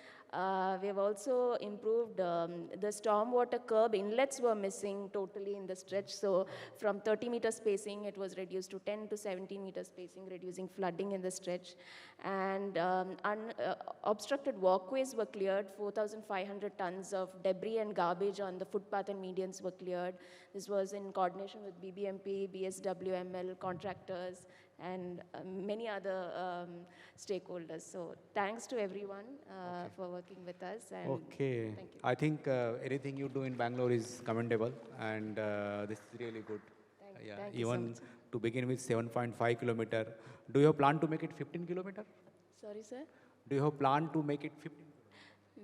We have also improved the stormwater curb inlets were missing totally in the stretch. So from 30-meter spacing, it was reduced to 10 to 17-meter spacing, reducing flooding in the stretch. And obstructed walkways were cleared. 4,500 tons of debris and garbage on the footpath and medians were cleared. This was in coordination with BBMP, BSWML, contractors, and many other stakeholders. So thanks to everyone for working with us. And Okay. Thank you. I think anything you do in Bangalore is commendable, and this is really good. Thank you so Even much, sir. to begin with 7.5 kilometer. Do you have plan to make it 15 kilometer? Sorry, sir. Do you have plan to make it 15?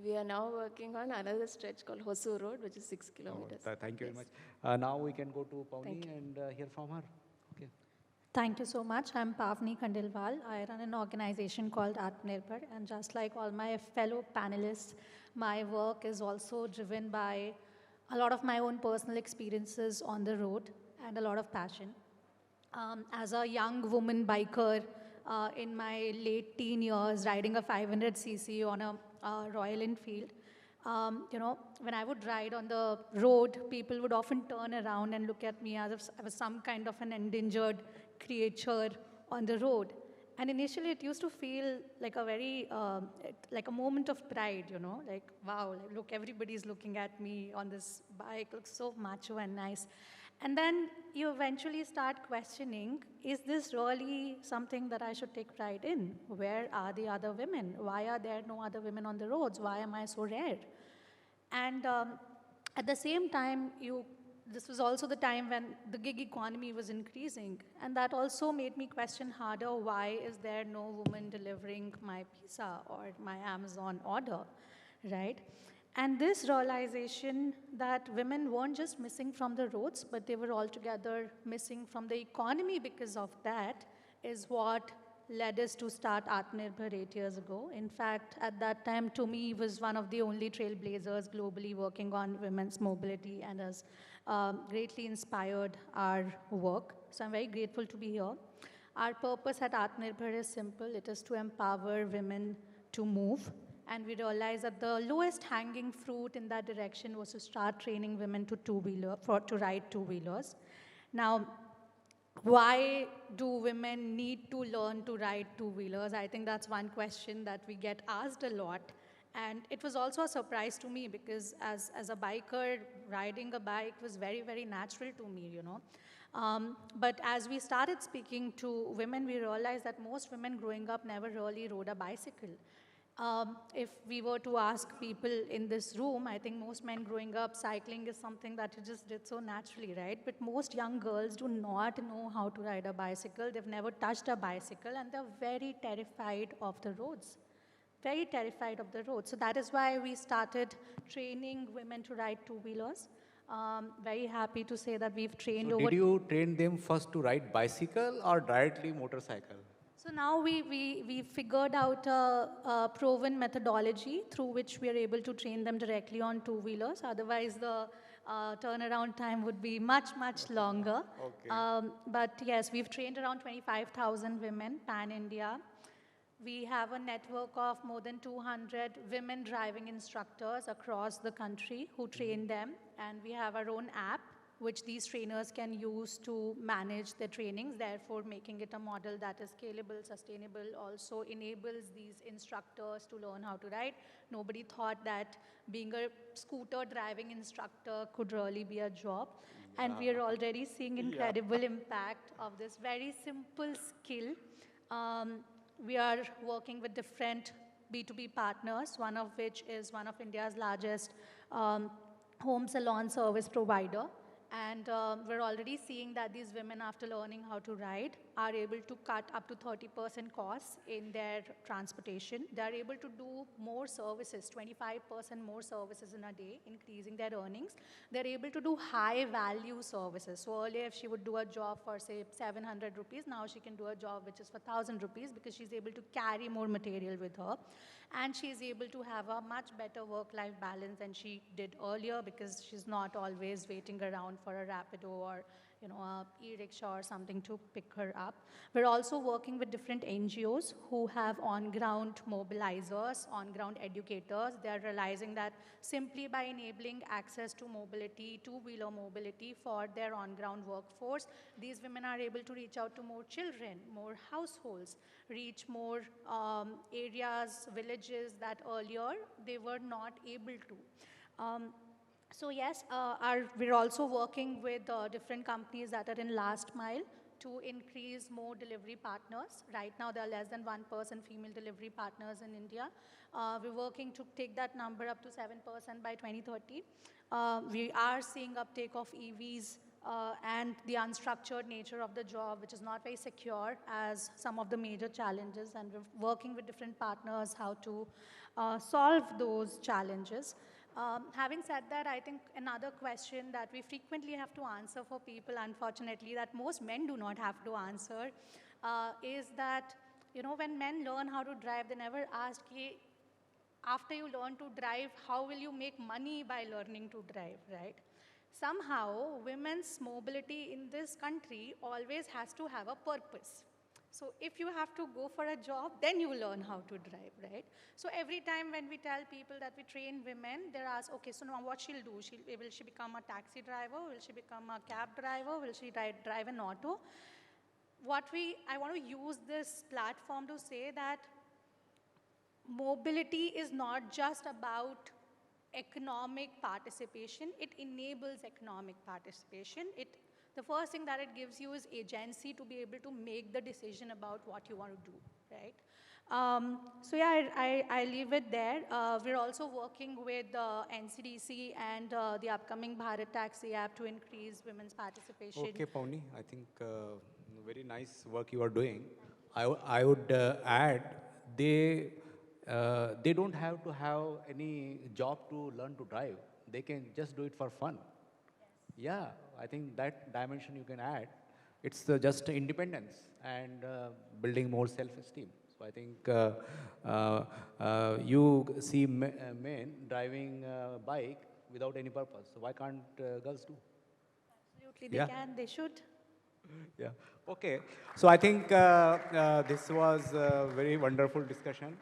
We are now working on another stretch called Hosur Road, which is 6 kilometers. Thank you Yes. very much. Now we can go to Pavni Thank you. and hear from her. Okay. Thank you so much. I'm Pavni Khandelwal. I run an organization called Atmanirbhar, and just like all my fellow panelists, my work is also driven by a lot of my own personal experiences on the road and a lot of passion. As a young woman biker in my late teen years, riding a 500cc on a Royal Enfield, when I would ride on the road, people would often turn around and look at me as if I was some kind of an endangered creature on the road. And initially, it used to feel like a very, like a moment of pride, like, wow, like, look, everybody's looking at me on this bike, looks so macho and nice. And then you eventually start questioning, is this really something that I should take pride in? Where are the other women? Why are there no other women on the roads? Why am I so rare? And at the same time, this was also the time when the gig economy was increasing. And that also made me question harder, why is there no woman delivering my pizza or my Amazon order, right? And this realization that women weren't just missing from the roads, but they were altogether missing from the economy because of that is what led us to start Atmanirbhar 8 years ago. In fact, at that time, Tumi was one of the only trailblazers globally working on women's mobility and has greatly inspired our work. So I'm very grateful to be here. Our purpose at Atmanirbhar is simple. It is to empower women to move. And we realized that the lowest hanging fruit in that direction was to start training women to ride two-wheelers. Now, why do women need to learn to ride two-wheelers? I think that's one question that we get asked a lot. And it was also a surprise to me because as a biker, riding a bike was very, very natural to me, But as we started speaking to women, we realized that most women growing up never really rode a bicycle. If we were to ask people in this room, I think most men growing up, cycling is something that you just did so naturally, right? But most young girls do not know how to ride a bicycle. They've never touched a bicycle, and they're very terrified of the roads. Very terrified of the roads. So that is why we started training women to ride two-wheelers. Very happy to say that we've trained over... Did you train them first to ride bicycle or directly motorcycle? So now we figured out a proven methodology through which we are able to train them directly on two-wheelers. Otherwise, the turnaround time would be much, much longer. Okay. But yes, we've trained around 25,000 women, pan-India. We have a network of more than 200 women driving instructors across the country who train them. And we have our own app which these trainers can use to manage their trainings, therefore making it a model that is scalable, sustainable, also enables these instructors to learn how to ride. Nobody thought that being a scooter driving instructor could really be a job. And we are already seeing incredible impact of this very simple skill. We are working with different B2B partners, one of which is one of India's largest home salon service provider. And we're already seeing that these women, after learning how to ride, are able to cut up to 30% costs in their transportation. They're able to do more services, 25% more services in a day, increasing their earnings. They're able to do high value services. So earlier, if she would do a job for, say, 700 rupees, now she can do a job which is for 1,000 rupees because she's able to carry more material with her. And she's able to have a much better work-life balance than she did earlier because she's not always waiting around for a Rapido or a e-rickshaw or something to pick her up. We're also working with different NGOs who have on-ground mobilizers, on-ground educators. They're realizing that simply by enabling access to mobility, two-wheeler mobility for their on-ground workforce, these women are able to reach out to more children, more households, reach more areas, villages that earlier they were not able to. So yes, we're also working with different companies that are in last mile to increase more delivery partners. Right now, there are less than 1% female delivery partners in India. We're working to take that number up to 7% by 2030. We are seeing uptake of EVs and the unstructured nature of the job, which is not very secure, as some of the major challenges, and we're working with different partners how to solve those challenges. Having said that, I think another question that we frequently have to answer for people, unfortunately, that most men do not have to answer, is that, when men learn how to drive, they never ask, hey, after you learn to drive, how will you make money by learning to drive, right? Somehow, women's mobility in this country always has to have a purpose. So if you have to go for a job, then you learn how to drive, right? So every time when we tell people that we train women, they're asked, okay, so now what she'll do? Will she become a taxi driver? Will she become a cab driver? Will she drive an auto? I want to use this platform to say that mobility is not just about economic participation, it enables economic participation. The first thing that it gives you is agency to be able to make the decision about what you want to do, right? So yeah, I leave it there. We're also working with NCDC and the upcoming Bharat Taxi app to increase women's participation. Okay, Pawnee, I think very nice work you are doing. I would add, they don't have to have any job to learn to drive. They can just do it for fun. Yeah, I think that dimension you can add. It's just independence and building more self-esteem. So I think you see men driving a bike without any purpose. So why can't girls do? Absolutely, they can, they should. Yeah. Okay. So I think this was a very wonderful discussion,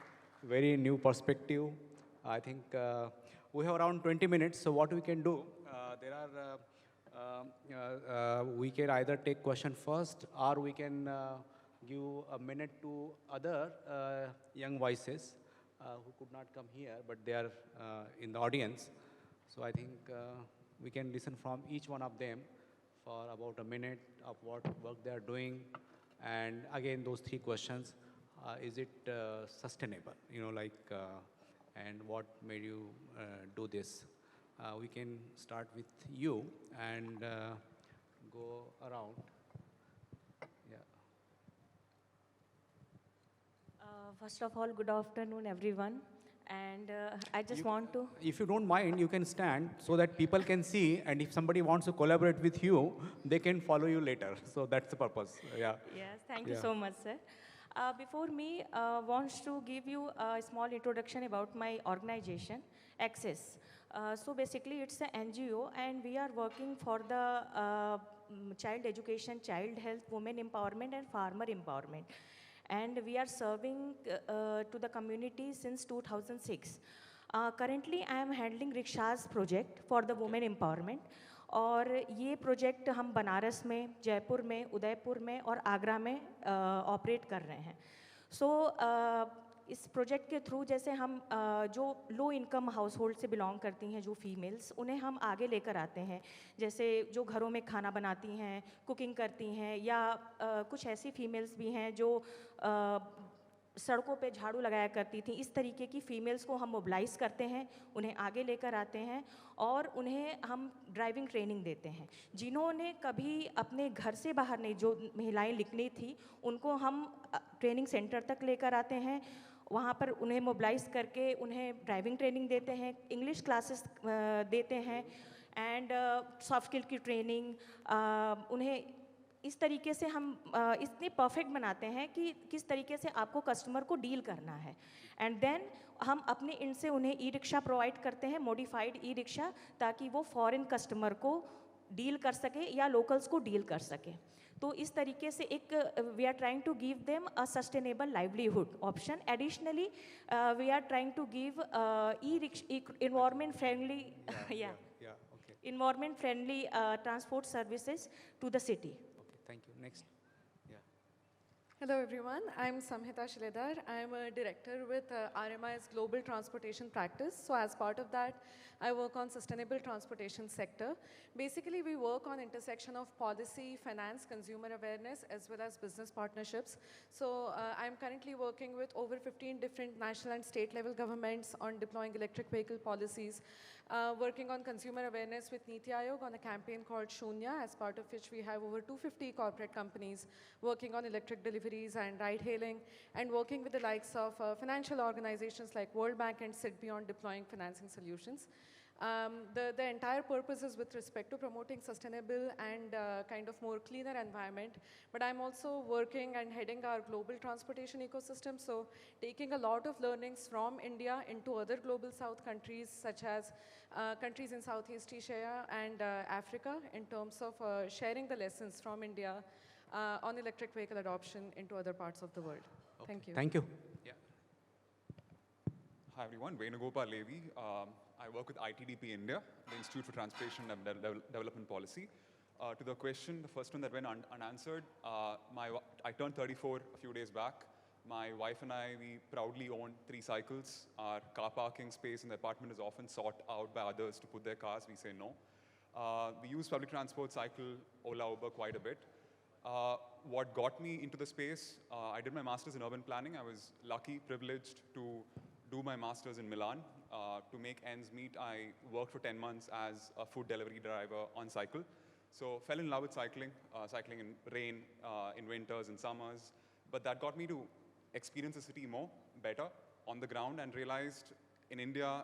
very new perspective. I think we have around 20 minutes. So what we can do, we can either take question first, or we can give a minute to other young voices who could not come here, but they are in the audience. So I think we can listen from each one of them for about a minute of what work they are doing. And again, those three questions, is it sustainable? And what made you do this? We can start with you and go around. Yeah. First of all, good afternoon, everyone. And I just want to... If you don't mind, you can stand so that people can see, and if somebody wants to collaborate with you, they can follow you later. So that's the purpose. Yeah. Yes, thank you so much, sir. Before me, wants to give you a small introduction about my organization, Access. So basically, it's an NGO, and we are working for the child education, child health, women empowerment, and farmer empowerment. And we are serving to the community since 2006. Currently, I am handling Ricksha's project for the women empowerment. और ये project हम बनारस में, जयपुर में, उदयपुर में और आगरा में operate कर रहे हैं। सो इस प्रोजेक्ट के थ्रू जैसे हम जो लो इनकम हाउस होल्ड से बिलोंग करती हैं जो फीमेल्स, उन्हें हम आगे लेकर आते हैं। जैसे जो घरों में खाना बनाती हैं, कुकिंग करती हैं, या कुछ ऐसी फीमेल्स भी हैं जो सड़कों पे झाड़ू लगाया करती थी। इस तरीके की फ़ीमेल्स को हम मोबिलाइज़ करते हैं, उन्हें आगे लेकर आते हैं और उन्हें हम ड्राइविंग ट्रेनिंग देते हैं। जिन्होंने कभी अपने घर से बाहर नहीं, जो महिलाएं निकली थी, उनको हम ट्रेनिंग सेंटर तक लेकर आते हैं। वहाँ पर उन्हें मोबिलाइज़ करके उन्हें ड्राइविंग ट्रेनिंग देते हैं, इंग्लिश क्लासेस देते हैं एंड सॉफ्ट स्किल की ट्रेनिंग। उन्हें इस तरीके से हम इतने परफेक्ट बनाते हैं कि किस तरीके से आपको कस्टमर को डील करना है। एंड देन हम अपने इंड से उन्हें ई रिक्शा प्रोवाइड करते हैं, मॉडिफाइड ई रिक्शा, ताकि वो फॉरेन कस्टमर को डील कर सके या लोकल्स को डील कर सके। तो इस तरीके से एक we are trying to give them a sustainable livelihood option. Additionally we are trying to give environment friendly environment friendly transport services to the city. Thank you. Next. Yeah. Hello everyone, I'm Samhita Shiledar. I'm a director with RMI's Global Transportation Practice. So as part of that, I work on sustainable transportation sector. Basically, we work on intersection of policy, finance, consumer awareness, as well as business partnerships. So I'm currently working with over 15 different national and state level governments on deploying electric vehicle policies, working on consumer awareness with Niti Aayog on a campaign called Shunya, as part of which we have over 250 corporate companies working on electric deliveries and ride hailing, and working with the likes of financial organizations like World Bank and SIDBI on deploying financing solutions. The entire purpose is with respect to promoting sustainable and kind of more cleaner environment. But I'm also working and heading our global transportation ecosystem, so taking a lot of learnings from India into other global south countries, such as countries in Southeast Asia and Africa, in terms of sharing the lessons from India on electric vehicle adoption into other parts of the world. Okay. Thank you. Thank you. Yeah. Hi everyone, Venugopal Levi. I work with ITDP India, the Institute for Transportation and Development Policy. To the question, the first one that went unanswered, I turned 34 a few days back. My wife and I, we proudly own 3 cycles. Our car parking space in the apartment is often sought out by others to put their cars. We say no. We use public transport, cycle, Ola, Uber quite a bit. What got me into the space, I did my master's in urban planning. I was lucky, privileged to do my master's in Milan. To make ends meet, I worked for 10 months as a food delivery driver on cycle. So fell in love with cycling, cycling in rain, in winters and summers. But that got me to experience the city more, better, on the ground, and realized in India,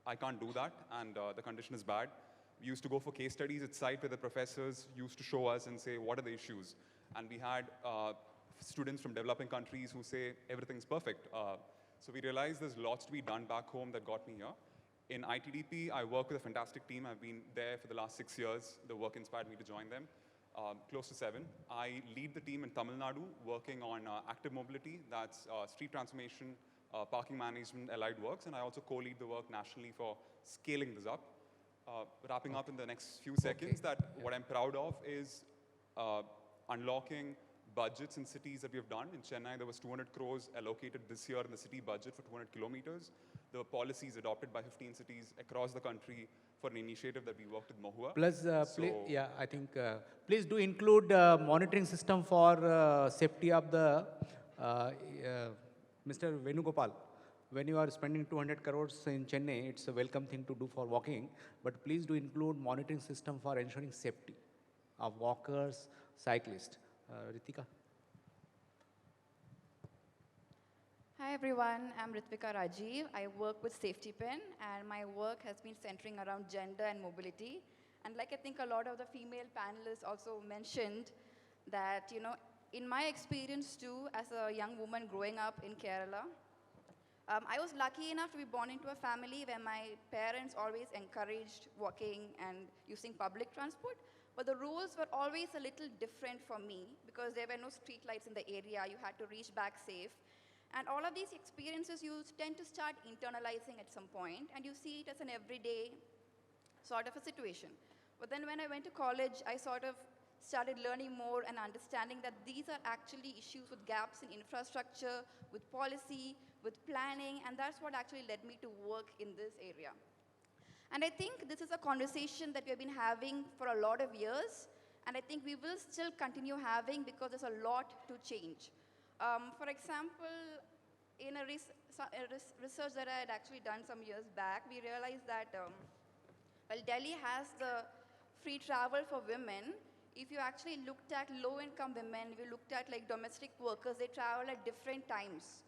I can't do that, and the condition is bad. We used to go for case studies at site where the professors used to show us and say, what are the issues? And we had students from developing countries who say, everything's perfect. So we realized there's lots to be done back home that got me here. In ITDP, I work with a fantastic team. I've been there for the last 6 years. The work inspired me to join them, close to 7. I lead the team in Tamil Nadu, working on active mobility, that's street transformation, parking management, allied works, and I also co-lead the work nationally for scaling this up. Wrapping up in the next few seconds, what I'm proud of is unlocking budgets in cities that we have done. In Chennai, there was 200 crores allocated this year in the city budget for 200 kilometers. The policies adopted by 15 cities across the country for an initiative that we worked with Mohua. Plus, I think, please do include monitoring system for safety of the Mr. Venugopal. When you are spending 200 crores in Chennai, it's a welcome thing to do for walking, but please do include monitoring system for ensuring safety of walkers, cyclists. Ritika. Hi everyone, I'm Ritvika Rajiv. I work with SafetyPin, and my work has been centering around gender and mobility. And like I think a lot of the female panelists also mentioned that, in my experience too, as a young woman growing up in Kerala, I was lucky enough to be born into a family where my parents always encouraged walking and using public transport. But the rules were always a little different for me because there were no street lights in the area. You had to reach back safe. And all of these experiences you tend to start internalizing at some point, and you see it as an everyday sort of a situation. But then when I went to college, I sort of started learning more and understanding that these are actually issues with gaps in infrastructure, with policy, with planning, and that's what actually led me to work in this area. And I think this is a conversation that we have been having for a lot of years, and I think we will still continue having because there's a lot to change. For example, in a research that I had actually done some years back, we realized that well, Delhi has the free travel for women. If you actually looked at low-income women, if you looked at like domestic workers, they travel at different times.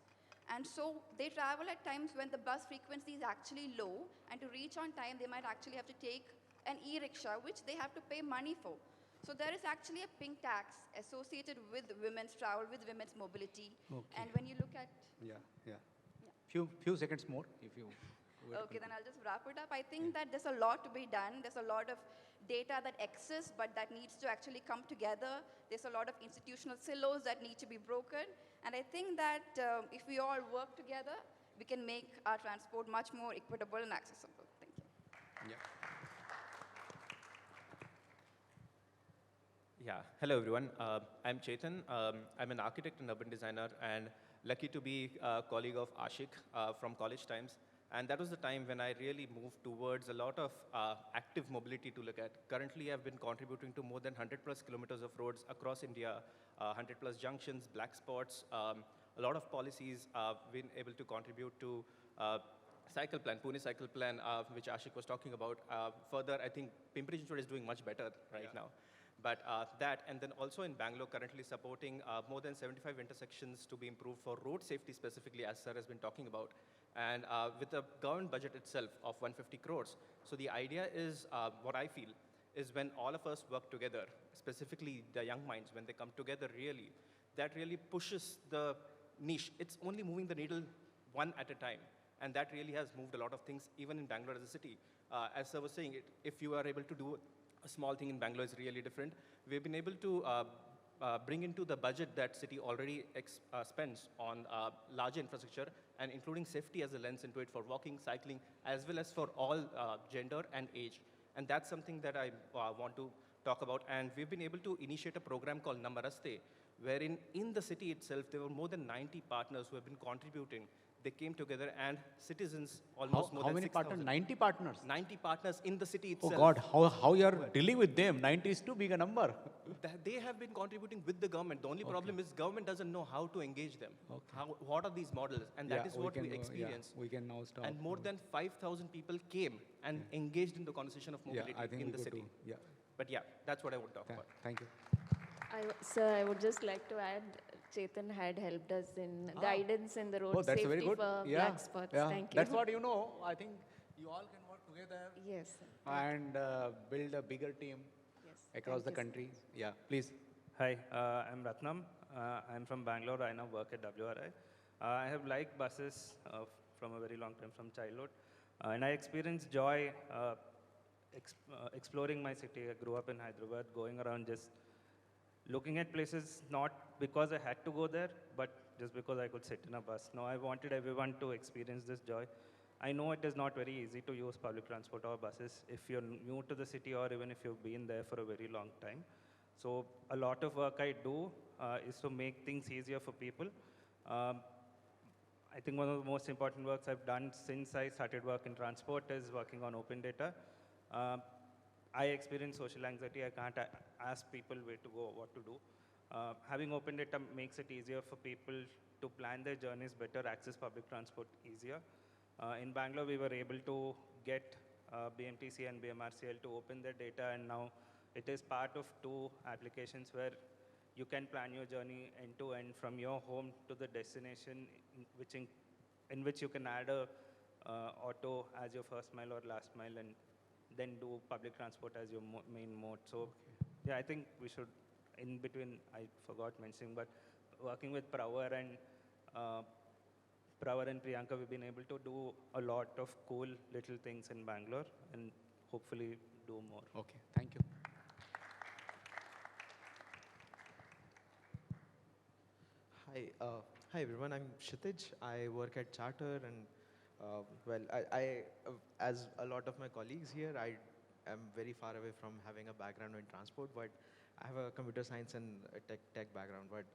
And so they travel at times when the bus frequency is actually low, and to reach on time, they might actually have to take an e-rickshaw, which they have to pay money for. So there is actually a pink tax associated with women's travel, with women's mobility. Okay. And when you look at... Yeah. Few seconds more, if you... Okay, then I'll just wrap it up. I think that there's a lot to be done. There's a lot of data that exists, but that needs to actually come together. There's a lot of institutional silos that need to be broken. And I think that if we all work together, we can make our transport much more equitable and accessible. Thank you. Yeah, hello everyone. I'm Chetan. I'm an architect and urban designer, and lucky to be a colleague of Ashik from college times. And that was the time when I really moved towards a lot of active mobility to look at. Currently, I've been contributing to more than 100 plus kilometers of roads across India, 100 plus junctions, black spots, a lot of policies. Been able to contribute to cycle plan, Pune cycle plan, which Ashik was talking about. Further, I think Pimpri-Chinchwad is doing much better right now. But that, and then also in Bangalore, currently supporting more than 75 intersections to be improved for road safety specifically, as Sir has been talking about. And with a government budget itself of 150 crores. So the idea is, what I feel, is when all of us work together, specifically the young minds, when they come together really, that really pushes the niche. It's only moving the needle one at a time. And that really has moved a lot of things, even in Bangalore as a city. As Sir was saying, if you are able to do a small thing in Bangalore, is really different. We've been able to bring into the budget that city already spends on larger infrastructure, and including safety as a lens into it for walking, cycling, as well as for all gender and age. And that's something that I want to talk about. And we've been able to initiate a program called Namaraste, wherein in the city itself, there were more than 90 partners who have been contributing. They came together, and citizens, almost more how than many 6,000. partners? 90 partners? 90 partners in the city Oh itself. God, how you are dealing with them? 90 is too big a number. They have been contributing with the government. The only problem is government doesn't know how to engage them. What are these models? And that is what we experienced. We can now stop. And more than 5,000 people came and engaged in the conversation of mobility I think in we the go city. to, But yeah, that's what I would talk about. Thank you. Sir, I would just like to add, Chetan had helped us in guidance in the road that's safety very good. for black spots. Thank you. That's what you know. I think you all can work together. Yes. And build a bigger team across the country. Yeah, please. Hi, I'm Ratnam. I'm from Bangalore. I now work at WRI. I have liked buses from a very long time, from childhood. And I experienced joy exploring my city. I grew up in Hyderabad, going around just looking at places, not because I had to go there, but just because I could sit in a bus. No, I wanted everyone to experience this joy. I know it is not very easy to use public transport or buses if you're new to the city or even if you've been there for a very long time. So a lot of work I do is to make things easier for people. I think one of the most important works I've done since I started work in transport is working on open data. I experience social anxiety. I can't ask people where to go, what to do. Having open data makes it easier for people to plan their journeys better, access public transport easier. In Bangalore, we were able to get BMTC and BMRCL to open their data, and now it is part of 2 applications where you can plan your journey end to end from your home to the destination, in which you can add a auto as your first mile or last mile, and then do public transport as your main mode. So, yeah, I think we should, in between, I forgot mentioning, but working with Pravar and Priyanka, we've been able to do a lot of cool little things in Bangalore and hopefully do more. Okay, thank you. Hi everyone, I'm Kshitij. I work at Charter, and well, as a lot of my colleagues here, I am very far away from having a background in transport, but I have a computer science and a tech background. But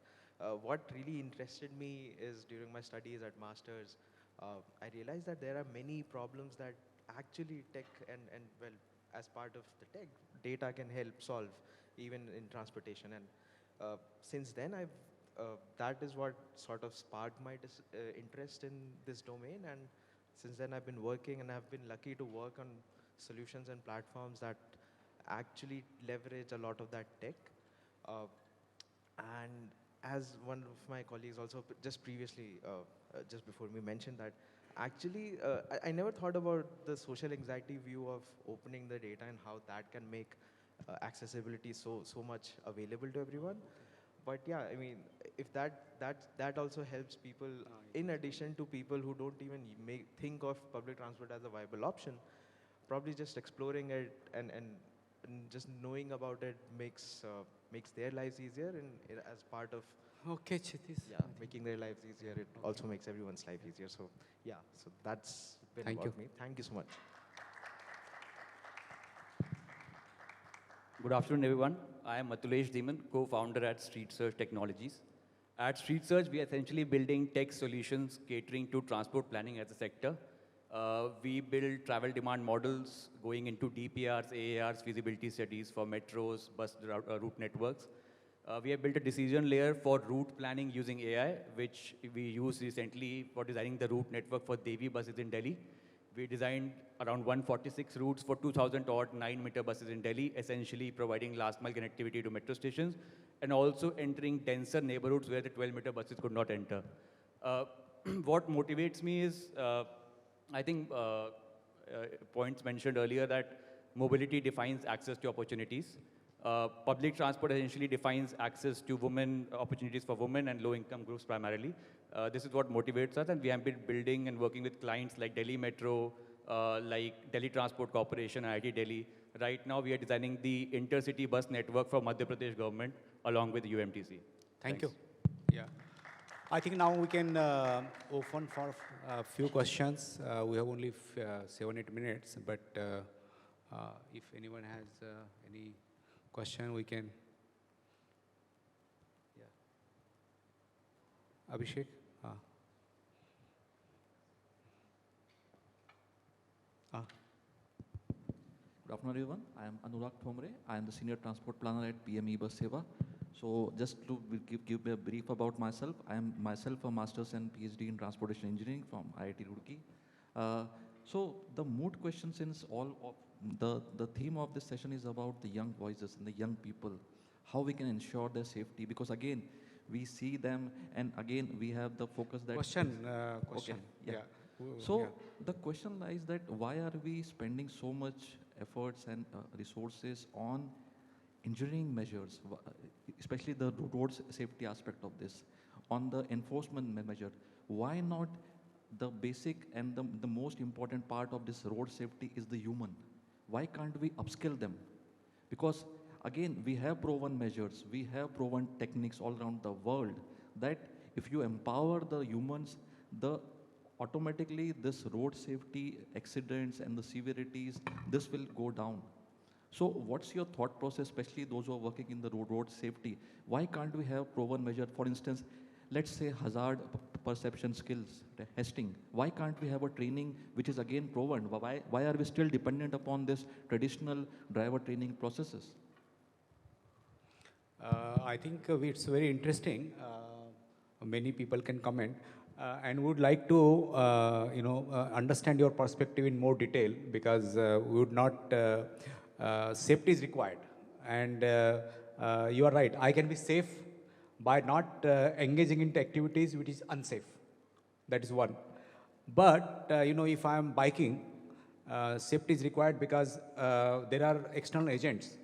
what really interested me is during my studies at masters, I realized that there are many problems that actually tech and well, as part of the tech, data can help solve, even in transportation. And since then, that is what sort of sparked my interest in this domain. And since then, I've been working, and I've been lucky to work on solutions and platforms that actually leverage a lot of that tech. And as one of my colleagues also just previously, just before me mentioned that, actually, I never thought about the social anxiety view of opening the data and how that can make accessibility so much available to everyone. But yeah, I mean, if that also helps people, in addition to people who don't even think of public transport as a viable option, probably just exploring it and just knowing about it makes their lives easier, and as part of Okay, Chitish. yeah, making their lives easier, it also makes everyone's life easier. So yeah, so that's been Thank about you. me. Thank you so much. Good afternoon, everyone. I am Matulesh Deeman, co-founder at Street Search Technologies. At Street Search, we are essentially building tech solutions catering to transport planning as a sector. We build travel demand models going into DPRs, AARs, feasibility studies for metros, bus route networks. We have built a decision layer for route planning using AI, which we used recently for designing the route network for Devi buses in Delhi. We designed around 146 routes for 2,000 odd 9-meter buses in Delhi, essentially providing last mile connectivity to metro stations and also entering denser neighborhoods where the 12-meter buses could not enter. What motivates me is, I think, points mentioned earlier that mobility defines access to opportunities. Public transport essentially defines access to women, opportunities for women and low-income groups primarily. This is what motivates us, and we have been building and working with clients like Delhi Metro, like Delhi Transport Corporation, and IT Delhi. Right now, we are designing the intercity bus network for Madhya Pradesh government along with UMTC. Thank you. Yeah. I think now we can open for a few questions. We have only 7-8 minutes, but if anyone has any question, we can. Yeah. Abhishek? Good afternoon, everyone. I am Anurag Thomre. I am the Senior Transport Planner at PME Bus Seva. So just to give a brief about myself, I am myself a Master's and PhD in Transportation Engineering from IIT Roorkee. So the moot question, since all of the theme of this session is about the young voices and the young people, how we can ensure their safety, because again, we see them, and again, we have the focus that... Question. Okay, yeah. Yeah. So Yeah. the question lies that why are we spending so much efforts and resources on engineering measures, especially the road safety aspect of this, on the enforcement measure? Why not the basic and the most important part of this road safety is the human? Why can't we upskill them? Because again, we have proven measures, we have proven techniques all around the world that if you empower the humans, automatically this road safety accidents and the severities, this will go down. So what's your thought process, especially those who are working in the road safety? Why can't we have proven measure? For instance, let's say hazard perception skills testing. Why can't we have a training which is again proven? Why are we still dependent upon this traditional driver training processes? I think it's very interesting. Many people can comment. And would like to, understand your perspective in more detail, because we would not, safety is required. And you are right, I can be safe by not engaging into activities which is unsafe. That is one. But, if I am biking, safety is required because there are external agents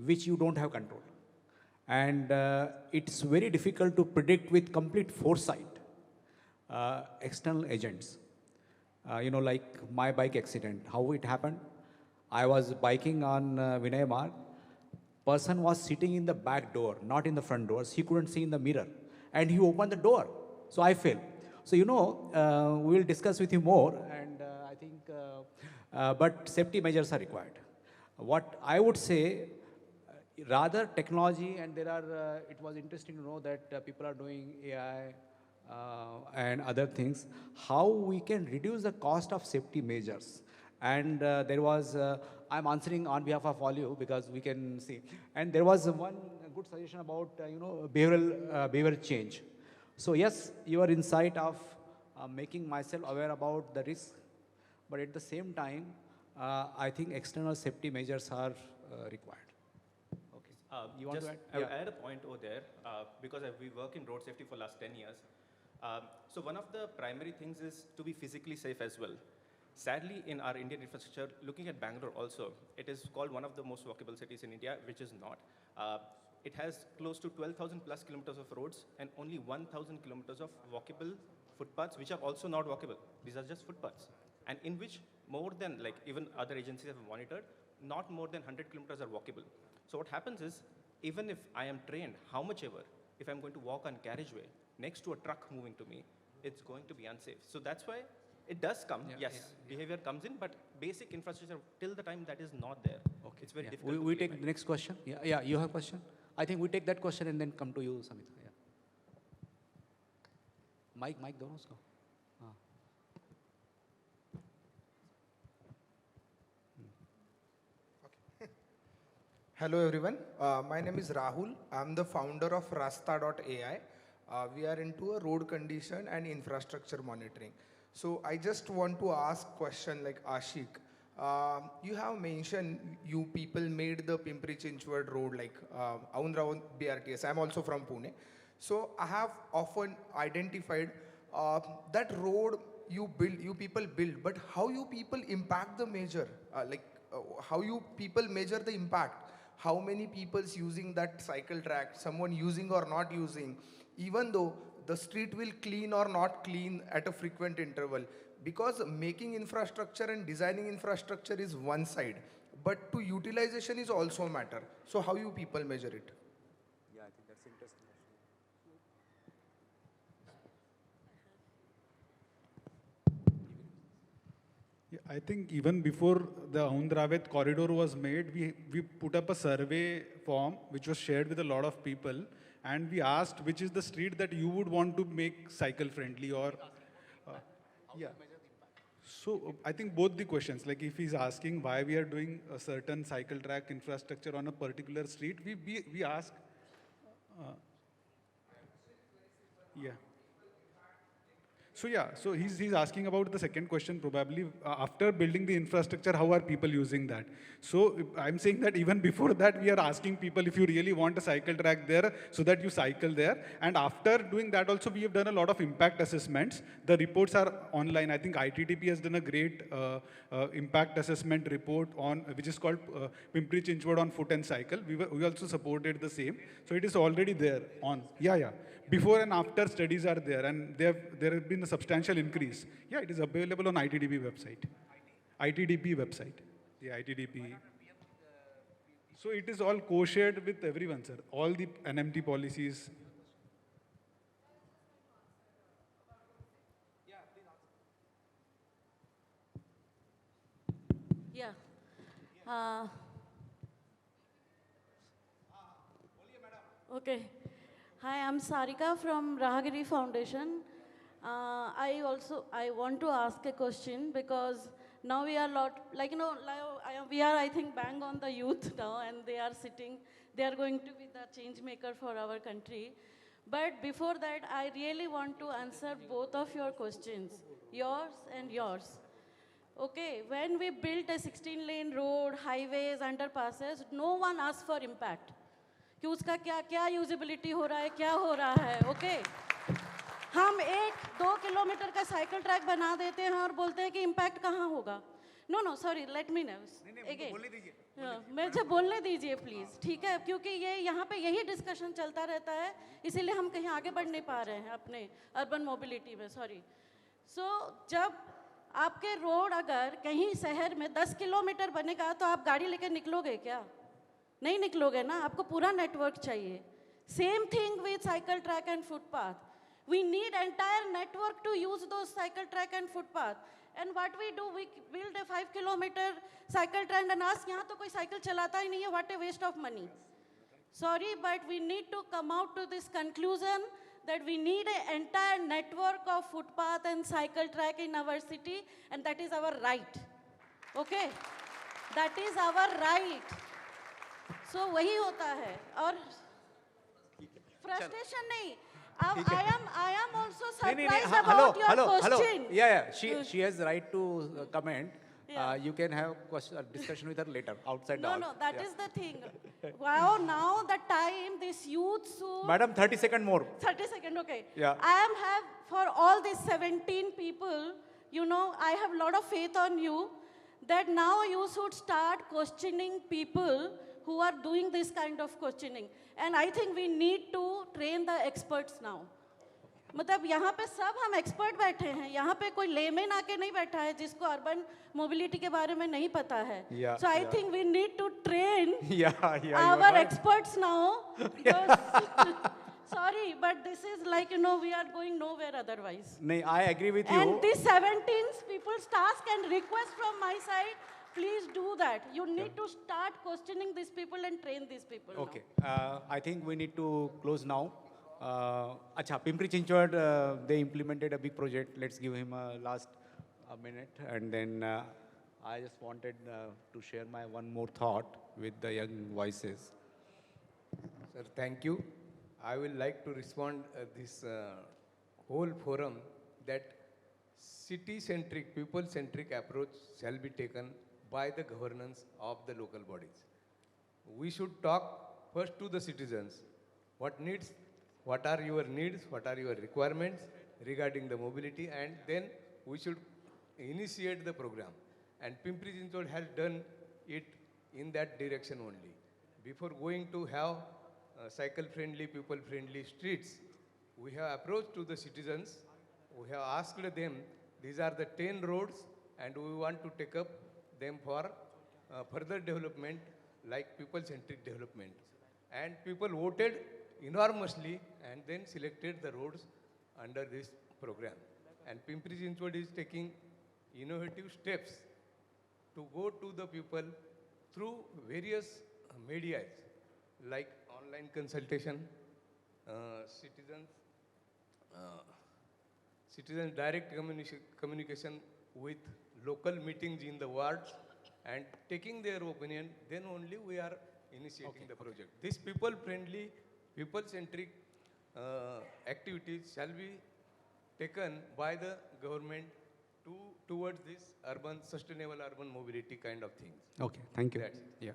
which you don't have control. And it's very difficult to predict with complete foresight external agents. Like my bike accident, how it happened. I was biking on Vinay Marg. Person was sitting in the back door, not in the front doors. He couldn't see in the mirror. And he opened the door. So I fell. So, we will discuss with you more. And I think, but safety measures are required. What I would say, rather technology, and there are, it was interesting to know that people are doing AI and other things, how we can reduce the cost of safety measures. And there was, I'm answering on behalf of all you because we can see. And there was one good suggestion about, behavioral change. So yes, your insight of making myself aware about the risk, but at the same time, I think external safety measures are required. You want Just, to add? I would add a point over there because we work in road safety for last 10 years. So one of the primary things is to be physically safe as well. Sadly, in our Indian infrastructure, looking at Bangalore also, it is called one of the most walkable cities in India, which is not. It has close to 12,000 plus kilometers of roads and only 1,000 kilometers of walkable footpaths, which are also not walkable. These are just footpaths. And in which more than, like even other agencies have monitored, not more than 100 kilometers are walkable. So what happens is, even if I am trained, how much ever, if I'm going to walk on carriageway next to a truck moving to me, it's going to be unsafe. So that's why it does come, behavior comes in, but basic infrastructure, till the time that is not there, it's very difficult. We take the next question. Yeah, you have a question? I think we take that question and then come to you, Samita. Yeah. Mike, dono usko. Hello everyone, my name is Rahul. I'm the founder of Rasta.ai. We are into a road condition and infrastructure monitoring. So I just want to ask question like Ashik. You have mentioned you people made the Pimpri Chinchwad road like Aundravan BRTS. I'm also from Pune. So I have often identified that road you people build, but how you people impact the measure, how you people measure the impact. How many people's using that cycle track, someone using or not using, even though the street will clean or not clean at a frequent interval. Because making infrastructure and designing infrastructure is one side, but to utilization is also a matter. So how you people measure it? Yeah, I think that's interesting. Yeah, I think even before the Aundravet corridor was made, we put up a survey form which was shared with a lot of people, and we asked which is the street that you would want to make cycle friendly or yeah. So I think both the questions, like if he's asking why we are doing a certain cycle track infrastructure on a particular street, we ask, yeah. So yeah, so he's asking about the second question probably, after building the infrastructure, how are people using that? So I'm saying that even before that, we are asking people if you really want a cycle track there, so that you cycle there. And after doing that also, we have done a lot of impact assessments. The reports are online. I think ITTP has done a great impact assessment report on, which is called Pimpri Chinchwad on foot and cycle. We also supported the same. So it is already there on, yeah. Before and after studies are there, and there have been a substantial increase. Yeah, it is available on ITDP website. ITDP website. Yeah, ITDP. So it is all co-shared with everyone, sir. All the NMT policies. Yeah. Okay. Hi, I'm Sarika from Rahagiri Foundation. I want to ask a question because now we are we are, I think, bang on the youth now, and they are going to be the change maker for our country. But before that, I really want to answer both of your questions, yours and yours. Okay, when we built a 16-lane road, highways, underpasses, no one asked for impact. कि उसका क्या क्या usability हो रहा है, क्या हो रहा है, ओके? हम 1-2 किलोमीटर का साइकिल ट्रैक बना देते हैं और बोलते हैं कि इम्पैक्ट कहाँ होगा? No, sorry, let me know again. मुझे बोलने दीजिए प्लीज़, ठीक है? क्योंकि ये यहाँ पे यही डिस्कशन चलता रहता है, इसीलिए हम कहीं आगे बढ़ नहीं पा रहे हैं अपने अर्बन मोबिलिटी में, सॉरी। सो जब आपके रोड अगर कहीं शहर में 10 किलोमीटर बनेगा तो आप गाड़ी लेकर निकलोगे क्या? नहीं निकलोगे ना, आपको पूरा नेटवर्क चाहिए। Same thing with cycle track and footpath. We need entire network to use those cycle track and footpath. And what we do, we build a 5-kilometer cycle track and ask, यहाँ तो कोई cycle चलाता ही नहीं है, what a waste of money. Sorry, but we need to come out to this conclusion that we need an entire network of footpath and cycle track in our city, and that is our right. Okay? That is our right. So वही होता है और frustration नहीं. I am also surprised about your question. Yeah. She has right to comment. You can have discussion with her later, outside the hall. No, that is the thing. Wow, now the time, this youth should... Madam, 30 seconds more. 30 seconds, okay. Yeah. I have, for all these 17 people, you know, I have a lot of faith on you that now you should start questioning people who are doing this kind of questioning. And I think we need to train the experts now. मतलब यहाँ पे सब हम expert बैठे हैं, यहाँ पे कोई लेमेन आके नहीं बैठा है जिसको अर्बन मोबिलिटी के बारे में नहीं पता है. So I think we need to train our experts now. Sorry, but this is like, you know, we are going nowhere otherwise. No, I agree with you. And this 17 people's task and request from my side, please do that. You need to start questioning these people and train these people. Okay, I think we need to close now. Acha, Pimpri Chinchwad, they implemented a big project. Let's give him a last minute. And then I just wanted to share my one more thought with the young voices. Sir, thank you. I will like to respond this whole forum that city-centric, people-centric approach shall be taken by the governance of the local bodies. We should talk first to the citizens. What are your needs, what are your requirements regarding the mobility, and then we should initiate the program. And Pimpri Chinchwad has done it in that direction only. Before going to have cycle-friendly, people-friendly streets, we have approached to the citizens, we have asked them, these are the 10 roads, and we want to take up them for further development, like people-centric development. And people voted enormously and then selected the roads under this program. And Pimpri Chinchwad is taking innovative steps to go to the people through various medias like online consultation, citizens direct communication with local meetings in the wards and taking their opinion, then only we are initiating the project. This people-friendly, people-centric activities shall be taken by the government towards this sustainable urban mobility kind of things. Okay, thank you. That's it. Yeah.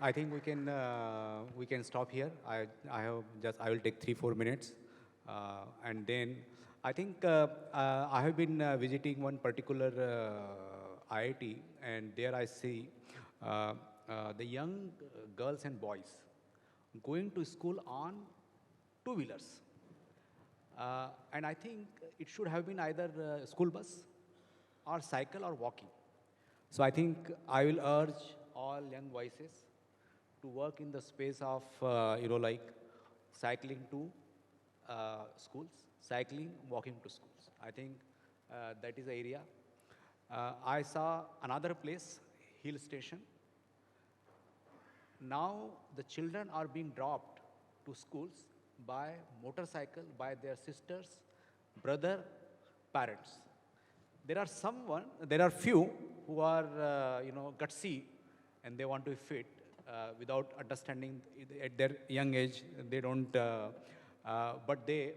I think we can stop here. I will take 3-4 minutes, and then I think I have been visiting one particular IIT, and there I see the young girls and boys going to school on two-wheelers. And I think it should have been either school bus or cycle or walking. So I think I will urge all young voices to work in the space of, like cycling to schools, cycling, walking to schools. I think that is the area. I saw another place, hill station. Now the children are being dropped to schools by motorcycle, by their sisters, brother, parents. There are few who are, gutsy and they want to be fit without understanding at their young age. They don't, but they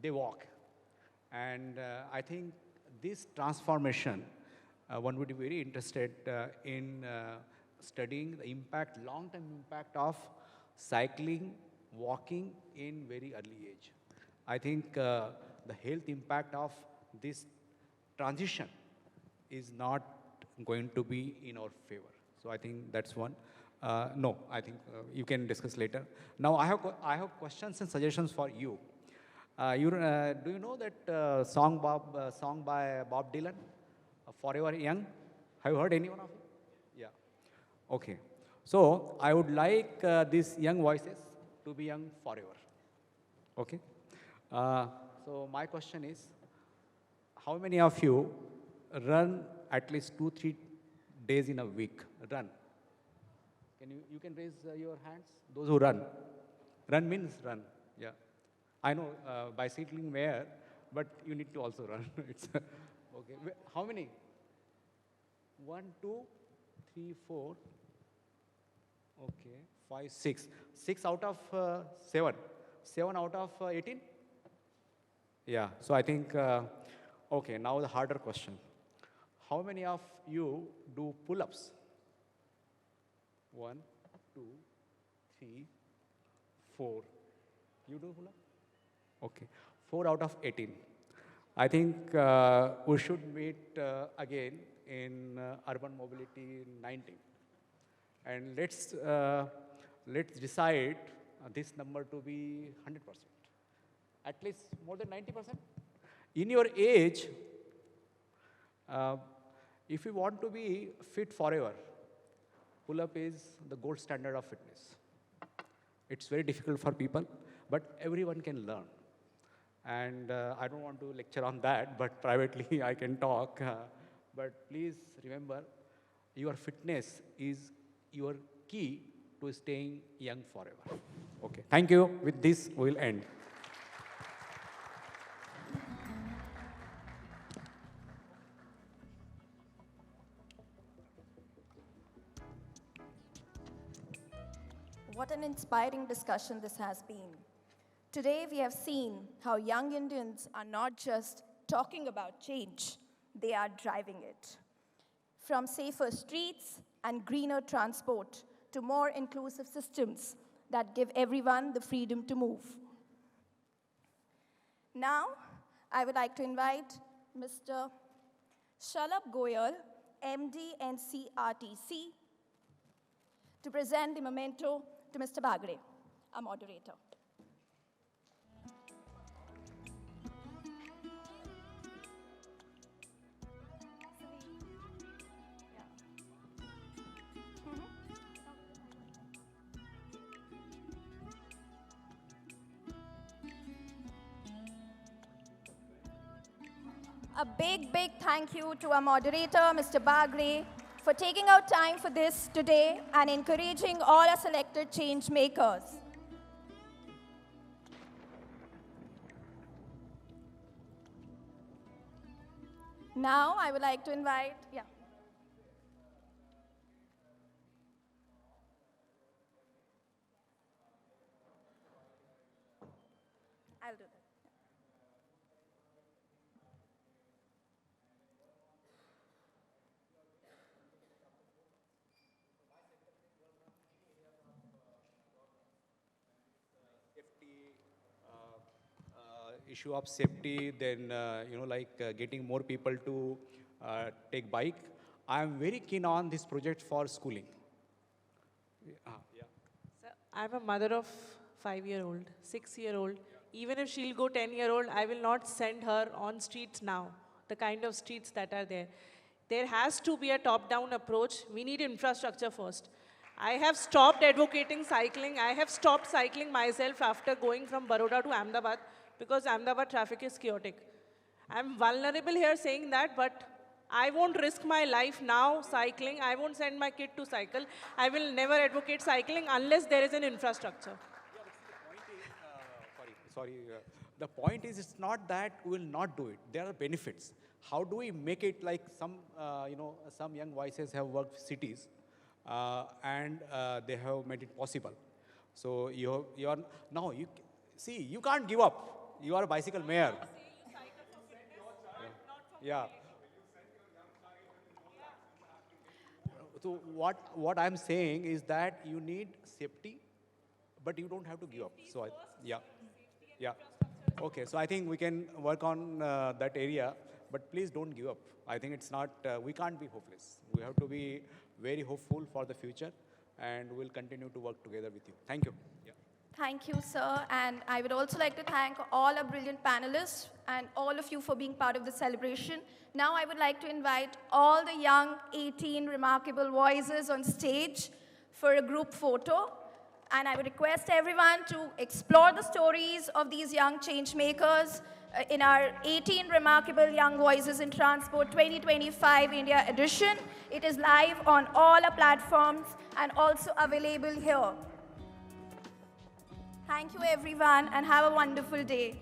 walk. And I think this transformation, one would be very interested in studying the impact, long-term impact of cycling, walking in very early age. I think the health impact of this transition is not going to be in our favor. So I think that's one. No, I think you can discuss later. Now I have questions and suggestions for you. Do you know that song by Bob Dylan, Forever Young? Have you heard any one of it? Yeah. Okay. So I would like these young voices to be young forever. Okay. So my question is, how many of you run at least 2-3 days in a week? Run. You can raise your hands, those who run. Run means run, yeah. I know bicycling where, but you need to also run. It's okay. How many? 1, 2, 3, 4. Okay, 5, 6. 6 out of 7. 7 out of 18? Yeah, so I think, okay, now the harder question. How many of you do pull-ups? 1, 2, 3, 4. You do pull-up? Okay, 4 out of 18. I think we should meet again in urban mobility 19. And let's decide this number to be 100%. At least more than 90%. In your age, if you want to be fit forever, pull-up is the gold standard of fitness. It's very difficult for people, but everyone can learn. And I don't want to lecture on that, but privately I can talk. But please remember, your fitness is your key to staying young forever. Okay, thank you. With this, we'll end. What an inspiring discussion this has been. Today, we have seen how young Indians are not just talking about change, they are driving it. From safer streets and greener transport to more inclusive systems that give everyone the freedom to move. Now, I would like to invite Mr. Shalabh Goyal, MD and CRTC, to present the memento to Mr. Bagre, our moderator. A big, big thank you to our moderator, Mr. Bagre, for taking out time for this today and encouraging all our selected change makers. Now, I would like to invite, I'll do that. Issue of safety, then getting more people to take bike. I am very keen on this project for schooling. So I'm a mother of 5-year-old, 6-year-old. Even if she'll go 10-year-old, I will not send her on streets now, the kind of streets that are there. There has to be a top-down approach. We need infrastructure first. I have stopped advocating cycling. I have stopped cycling myself after going from Baroda to Ahmedabad because Ahmedabad traffic is chaotic. I'm vulnerable here saying that, but I won't risk my life now cycling. I won't send my kid to cycle. I will never advocate cycling unless there is an infrastructure. The point is, it's not that we will not do it. There are benefits. How do we make it like some young voices have worked with cities and they have made it possible. So you can't give up. You are a bicycle mayor. Yeah. So what I'm saying is that you need safety, but you don't have to give up. So yeah. Okay, so I think we can work on that area, but please don't give up. I think it's not, we can't be hopeless. We have to be very hopeful for the future, and we'll continue to work together with you. Thank you. Yeah. Thank you, sir. And I would also like to thank all our brilliant panelists and all of you for being part of the celebration. Now I would like to invite all the young 18 remarkable voices on stage for a group photo. And I would request everyone to explore the stories of these young change makers, in our 18 Remarkable Young Voices in Transport 2025 India edition. It is live on all our platforms and also available here. Thank you everyone and have a wonderful day.